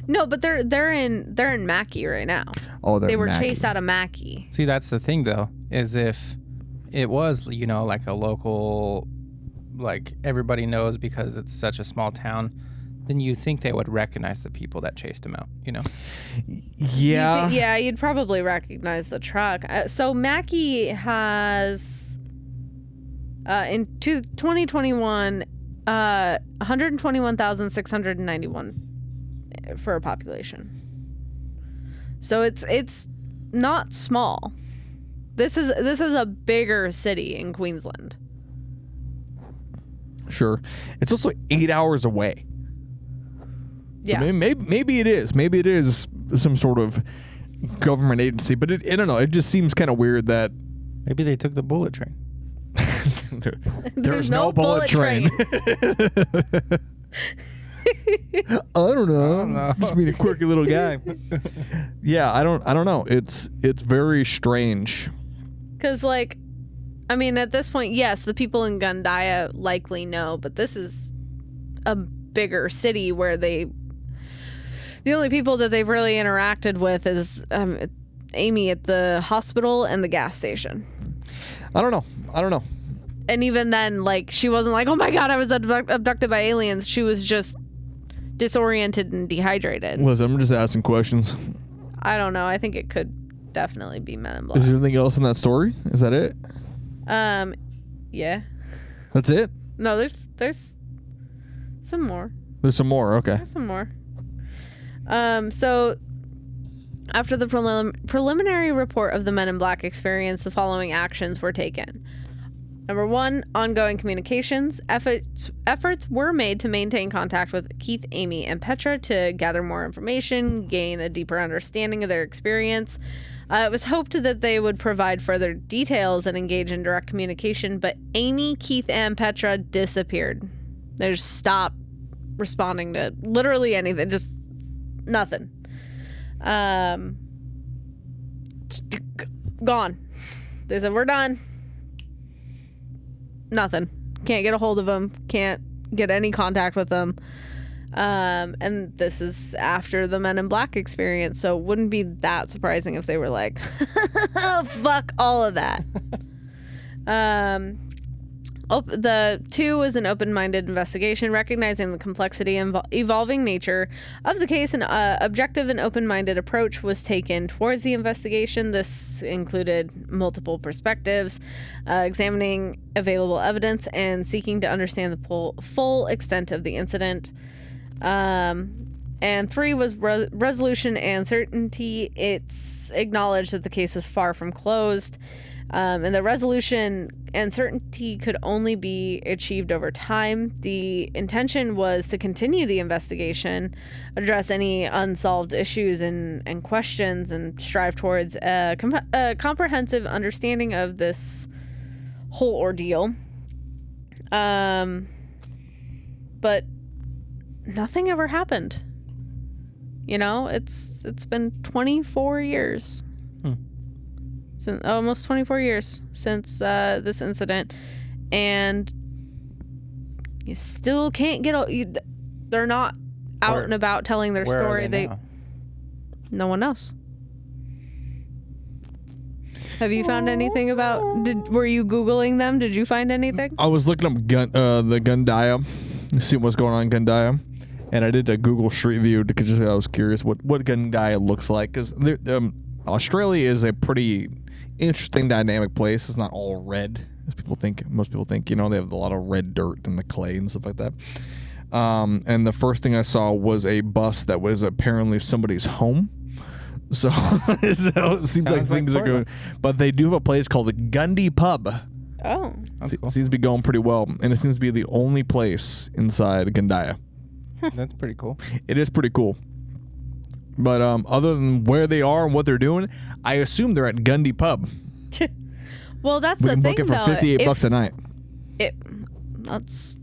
No, but they're in Mackay right now. Oh, They were Mackay. chased out of Mackay. See, that's the thing, though, is if it was, like a local, like everybody knows because it's such a small town, then you think they would recognize the people that chased him out, Yeah. Yeah, you'd probably recognize the truck. So Mackay has, in 2021, 121,691 for a population. So it's not small. This is a bigger city in Queensland. Sure. It's also 8 hours away. So Yeah. maybe it is. Maybe it is some sort of government agency, but I don't know. It just seems kind of weird that Maybe they took the bullet train. there's no bullet train. I don't know. Just being a quirky little guy. Yeah, I don't know. It's very strange. Because, like, I mean, at this point, yes, the people in Gundaya likely know, but this is a bigger city where the only people that they've really interacted with is Amy at the hospital and the gas station. I don't know. And even then, like, she wasn't like, oh my God, I was abducted by aliens. She was just disoriented and dehydrated. Listen, I'm just asking questions. I don't know. I think it could definitely be Men in Black. Is there anything else in that story? Is that it? Yeah. That's it? No, there's some more. There's some more. Okay. There's some more. So after the preliminary report of the Men in Black experience, the following actions were taken. Number 1, ongoing communications. Efforts were made to maintain contact with Keith, Amy, and Petra to gather more information, gain a deeper understanding of their experience. It was hoped that they would provide further details and engage in direct communication, but Amy, Keith, and Petra disappeared. They just stopped responding to literally anything, just nothing. Gone. They said, we're done. Nothing. Can't get a hold of them. Can't get any contact with them. And this is after the Men in Black experience, so it wouldn't be that surprising if they were like, fuck all of that. The 2 was an open-minded investigation, recognizing the complexity and evolving nature of the case. An objective and open-minded approach was taken towards the investigation. This included multiple perspectives, examining available evidence, and seeking to understand the full extent of the incident. And 3 was resolution and certainty. It's acknowledged that the case was far from closed. And the resolution and certainty could only be achieved over time. The intention was to continue the investigation, address any unsolved issues and questions, and strive towards a comprehensive understanding of this whole ordeal. But nothing ever happened. You know, it's been 24 years. Almost 24 years since this incident, and you still can't get. They're not out and about telling their story. No one knows. Have you found anything about? Were you Googling them? Did you find anything? I was looking up the Gundaya, see what's going on in Gundaya, and I did a Google Street View because I was curious what Gundaya looks like, because Australia is a pretty interesting dynamic place. It's not all red as most people think. You know, they have a lot of red dirt and the clay and stuff like that. And the first thing I saw was a bus that was apparently somebody's home. So it seems like things are going. But they do have a place called the Gundy Pub. Oh, That's cool. Seems to be going pretty well, and it seems to be the only place inside Gundaya. That's pretty cool. It is pretty cool. But other than where they are and what they're doing, I assume they're at Gundy Pub. well, that's We the can thing, book it for though. $58 a night. That's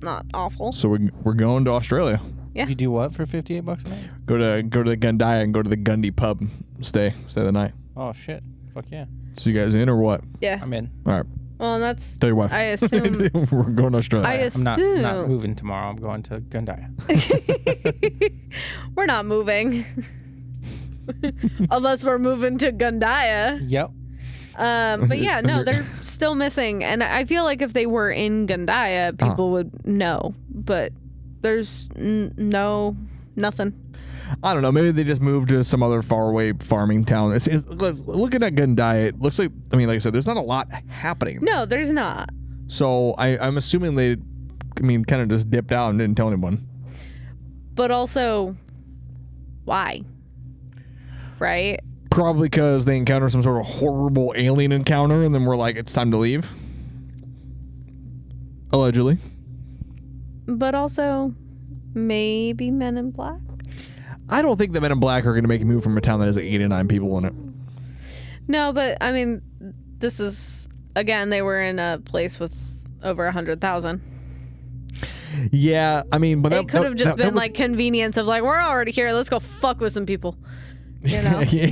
not awful. So we're going to Australia. Yeah. You do what for $58 a night? Go to the Gundaya and go to the Gundy Pub. Stay the night. Oh shit! Fuck yeah! So you guys in or what? Yeah. I'm in. All right. Well, and that's. Tell your wife. I assume. We're going to Australia. I I'm not assume. moving tomorrow. I'm going to Gundaya. We're not moving. Unless we're moving to Gundaya. Yep. But yeah, no, they're still missing. And I feel like if they were in Gundaya, people would know. But there's nothing. I don't know. Maybe they just moved to some other faraway farming town. Looking at Gundaya, it looks like, I mean, like I said, there's not a lot happening. No, there's not. So I'm assuming they, kind of just dipped out and didn't tell anyone. But also, why? Right? Probably because they encountered some sort of horrible alien encounter and then we're like, it's time to leave. Allegedly. But also, maybe Men in Black? I don't think the Men in Black are going to make a move from a town that has 8 to 9 people in it. No, but I mean, this is, again, they were in a place with over 100,000. Yeah, I mean, but It could have just been like convenience of like, we're already here, let's go fuck with some people. You know? You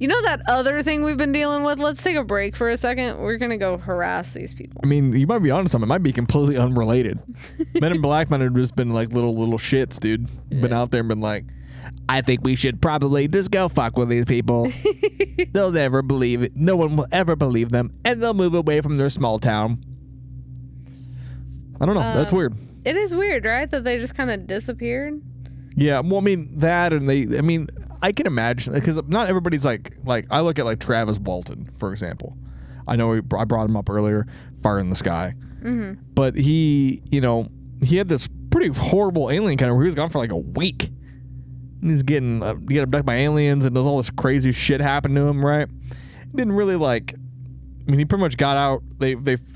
know that other thing we've been dealing with? Let's take a break for a second. We're going to go harass these people. I mean, you might be onto something. It might be completely unrelated. Men in Black might have just been like little shits, dude. Yeah. Been out there and been like, I think we should probably just go fuck with these people. They'll never believe it. No one will ever believe them. And they'll move away from their small town. I don't know. That's weird. It is weird, right? That they just kind of disappeared. Yeah. Well, I mean, that and I can imagine, because not everybody's like I look at like Travis Walton, for example. I know I brought him up earlier, Fire in the Sky. Mm-hmm. But he had this pretty horrible alien encounter where he was gone for like a week. And he's getting abducted by aliens and there's all this crazy shit happen to him, right? He didn't really he pretty much got out.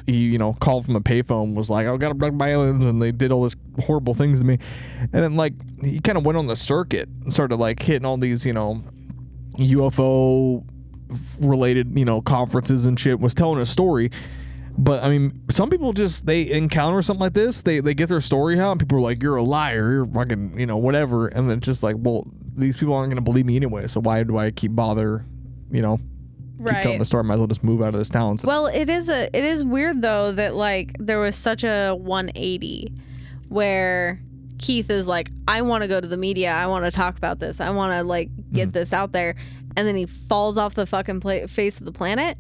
He called from a payphone, was like, I got abducted by aliens and they did all this horrible things to me. And then he kind of went on the circuit and started hitting all these, UFO related, conferences and shit, was telling a story. But I mean, some people they encounter something like this, they get their story out and people are like, you're a liar, you're fucking, whatever. And then it's just like, well, these people aren't going to believe me anyway. So why do I keep bother, keep telling the story? Might as well just move out of this town. So. Well, it is weird though that there was such a 180 where Keith is like, I want to go to the media, I want to talk about this, I want to get this out there, and then he falls off the fucking face of the planet.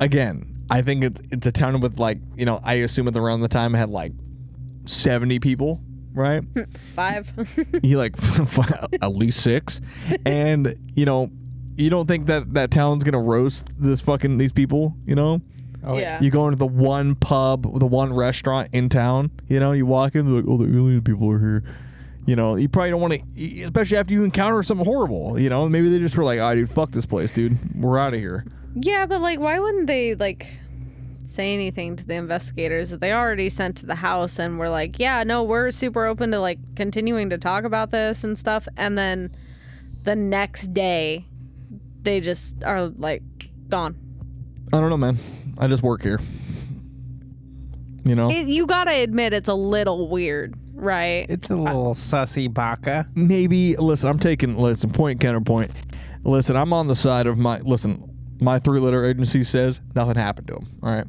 Again, I think it's a town with I assume at around the time it had 70 people, right? 5. He at least 6, and you don't think that town's gonna roast these people, Oh yeah. You go into the one pub, the one restaurant in town, you walk in, like, oh, the alien people are here. You probably don't want to, especially after you encounter something horrible, maybe they just were like, oh, dude, fuck this place, dude, we're out of here. Yeah, but why wouldn't they say anything to the investigators that they already sent to the house and were like, yeah, no, we're super open to continuing to talk about this and stuff, and then the next day they just are gone. I don't know, man. I just work here. You gotta admit it's a little weird, right? It's a little sussy baka. Maybe, listen, point counterpoint. Listen, I'm on the side of my 3-letter agency says nothing happened to him, all right?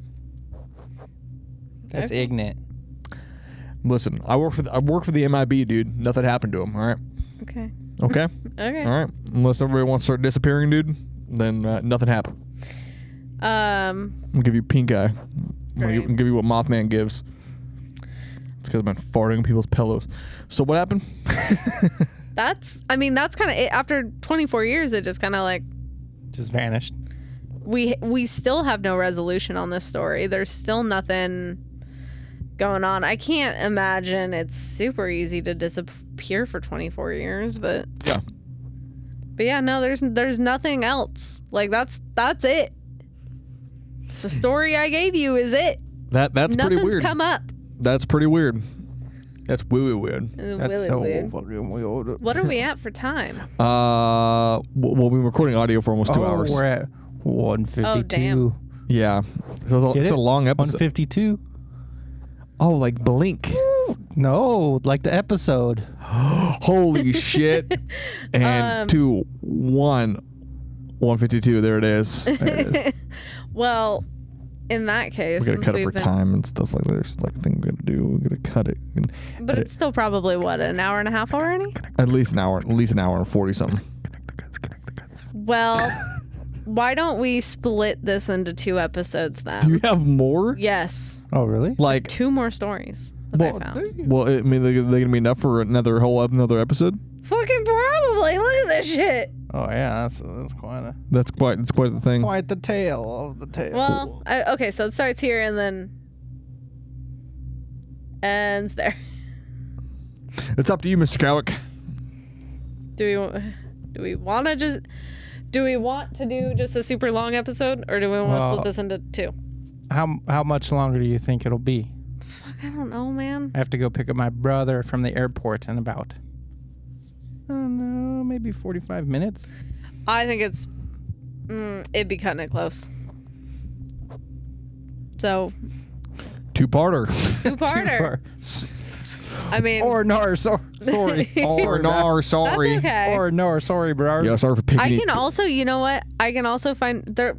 That's ignorant. Listen, I work for the MIB, dude. Nothing happened to him, all right? Okay. Okay? Okay. All right. Unless everybody wants to start disappearing, dude, then nothing happened. I'll give you pink eye. I'll give you what Mothman gives. It's because I've been farting on people's pillows. So what happened? That's kind of it. After 24 years, it just kind of just vanished. We still have no resolution on this story. There's still nothing going on. I can't imagine it's super easy to disappear for 24 years, but yeah. But yeah, no, there's nothing else. That's it. The story I gave you is it. That's Nothing's pretty weird. Come up. That's pretty weird. That's really weird. That's really so weird. fucking weird. What are we at for time? Well, we've been recording audio for almost 2 hours. We're at 152. Oh, damn. Yeah. So it's a long episode. 152. Oh, like Blink. No, like the episode. Holy shit. And 2, 1, 152. There it is. There it is. Well, in that case, we gotta cut it for time and stuff like that. There's thing we gotta do. We gotta cut it. But it's still probably an hour and a half already? At least an hour and 40 something. Well, why don't we split this into 2 episodes then? Do you have more? Yes. Oh, really? 2 more stories that I found. Well, I mean, they're gonna be enough for another episode? Fucking probably. Look at this shit. Oh yeah, that's quite the thing. Quite the tale of the tale. Well, okay, so it starts here and then ends there. It's up to you, Mr. Cowick. Do we want to do just a super long episode, or do we want to split this into 2? How much longer do you think it'll be? Fuck, I don't know, man. I have to go pick up my brother from the airport in about, I don't know, maybe 45 minutes. I think it's it'd be cutting it close. So Two-parter. two-parter. I mean, Or no, sorry. Or no, sorry. that's okay. Or no, sorry, bro. Yeah, sorry for picking I it. can also, you know what? I can also find there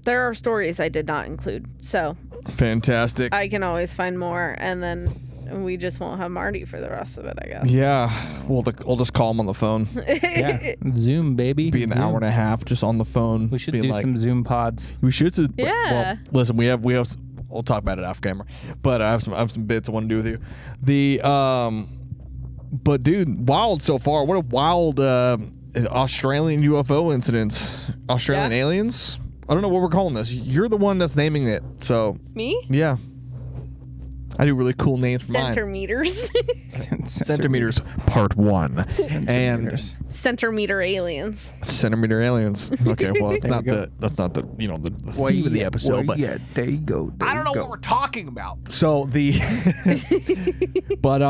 are stories I did not include. So Fantastic. I can always find more, and then we just won't have Marty for the rest of it, I guess. Yeah, we'll just call him on the phone. Yeah, Zoom, baby. Be an Zoom. hour and a half just on the phone. We should being do like, some Zoom pods. We should. Yeah. Well, listen, we have. We'll talk about it off camera, but I have some bits I want to do with you. But dude, wild so far. What a wild Australian UFO incidents. Australian aliens. I don't know what we're calling this. You're the one that's naming it. So Me? yeah, I do really cool names for mine. Centimeters. Centimeters, part 1, and Centimeter aliens. centimeter aliens. Okay, well, it's There not you go. that's not the the theme of the episode, but yeah, there you go. I don't know what we're talking about. So but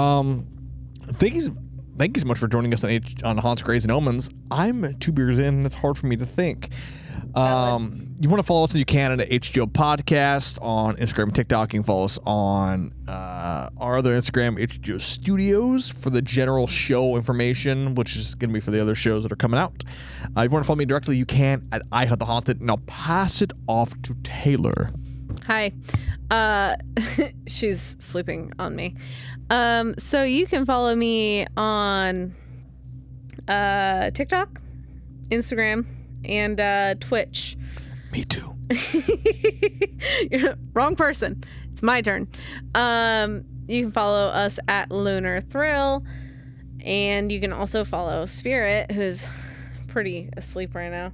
thank you so much for joining us on Haunts, Grays, and Omens. I'm 2 beers in, and it's hard for me to think. You want to follow us and you can at HGOPodcast on Instagram and TikTok. You can follow us on our other Instagram, HGO Studios, for the general show information, which is going to be for the other shows that are coming out. If you want to follow me directly, you can at I Hunt the Haunted, and I'll pass it off to Taylor. Hi. She's sleeping on me. So you can follow me on TikTok, Instagram, and Twitch. Me too. Wrong person. It's my turn. You can follow us at Lunar Thrill, and you can also follow Spirit, who's pretty asleep right now.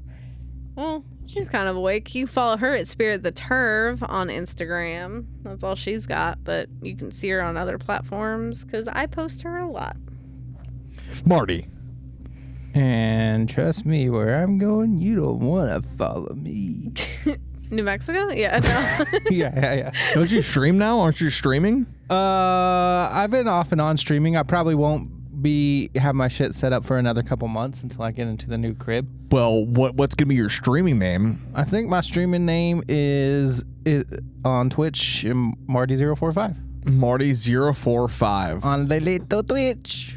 Well, she's kind of awake. You can follow her at Spirit the Turv on Instagram. That's all she's got, but you can see her on other platforms because I post her a lot. Marty. And trust me, where I'm going, you don't want to follow me. New Mexico? Yeah, no. yeah. Don't you stream now? Aren't you streaming? I've been off and on streaming. I probably won't have my shit set up for another couple months until I get into the new crib. Well, what's gonna be your streaming name? I think my streaming name is on Twitch, Marty045. Marty045. On the little Twitch.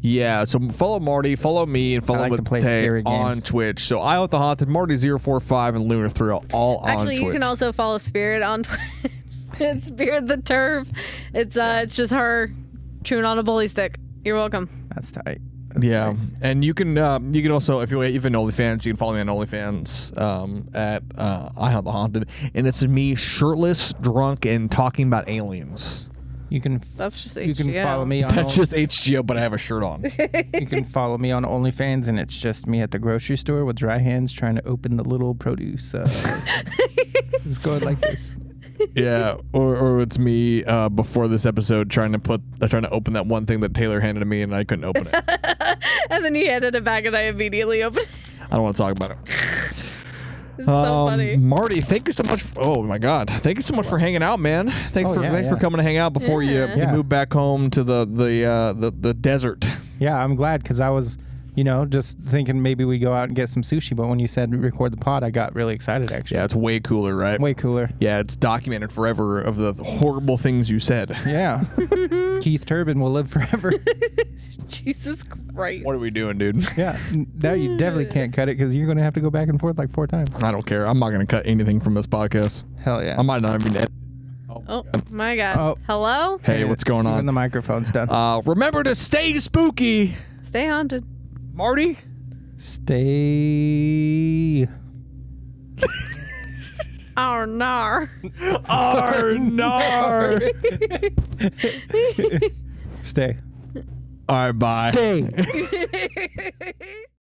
Yeah, so follow Marty, follow me, and follow I like to play Tay scary on games. Twitch. So I Hunt the Haunted, Marty045, and Lunar Thrill all on Actually, Twitch. you can also follow Spirit on Twitch. It's Spirit the Turf. It's just her chewing on a bully stick. You're welcome. That's tight. Yeah, and you can also, if you're even OnlyFans, you can follow me on OnlyFans at I Hunt the Haunted, and it's me shirtless, drunk, and talking about aliens. You can That's just you can HGO. follow me on That's just HGO, but I have a shirt on. you can follow me on OnlyFans, and it's just me at the grocery store with dry hands trying to open the little produce. Just going like this. Yeah, or it's me before this episode trying to open that one thing that Taylor handed to me and I couldn't open it. And then he handed it back, and I immediately opened it. I don't want to talk about it. This is so funny. Marty, thank you so much. Oh my God, thank you so much for hanging out, man. Thanks for coming to hang out before you move back home to the desert. Yeah, I'm glad because I was, just thinking maybe we go out and get some sushi. But when you said record the pod, I got really excited. Actually, Yeah, it's way cooler, right? way cooler. Yeah, it's documented forever of the horrible things you said. Yeah, Keith Turbin will live forever. Jesus Christ. What are we doing, dude? Yeah, now you definitely can't cut it because you're gonna have to go back and forth like 4 times. I don't care. I'm not gonna cut anything from this podcast. Hell yeah. I might not even edit. Oh my God. Oh. Hello? Hey, what's going Even on? the microphone's done. Remember to stay spooky, Stay haunted. Marty. Stay. Oh, nar. Arnar. Stay. All right, bye. Stay.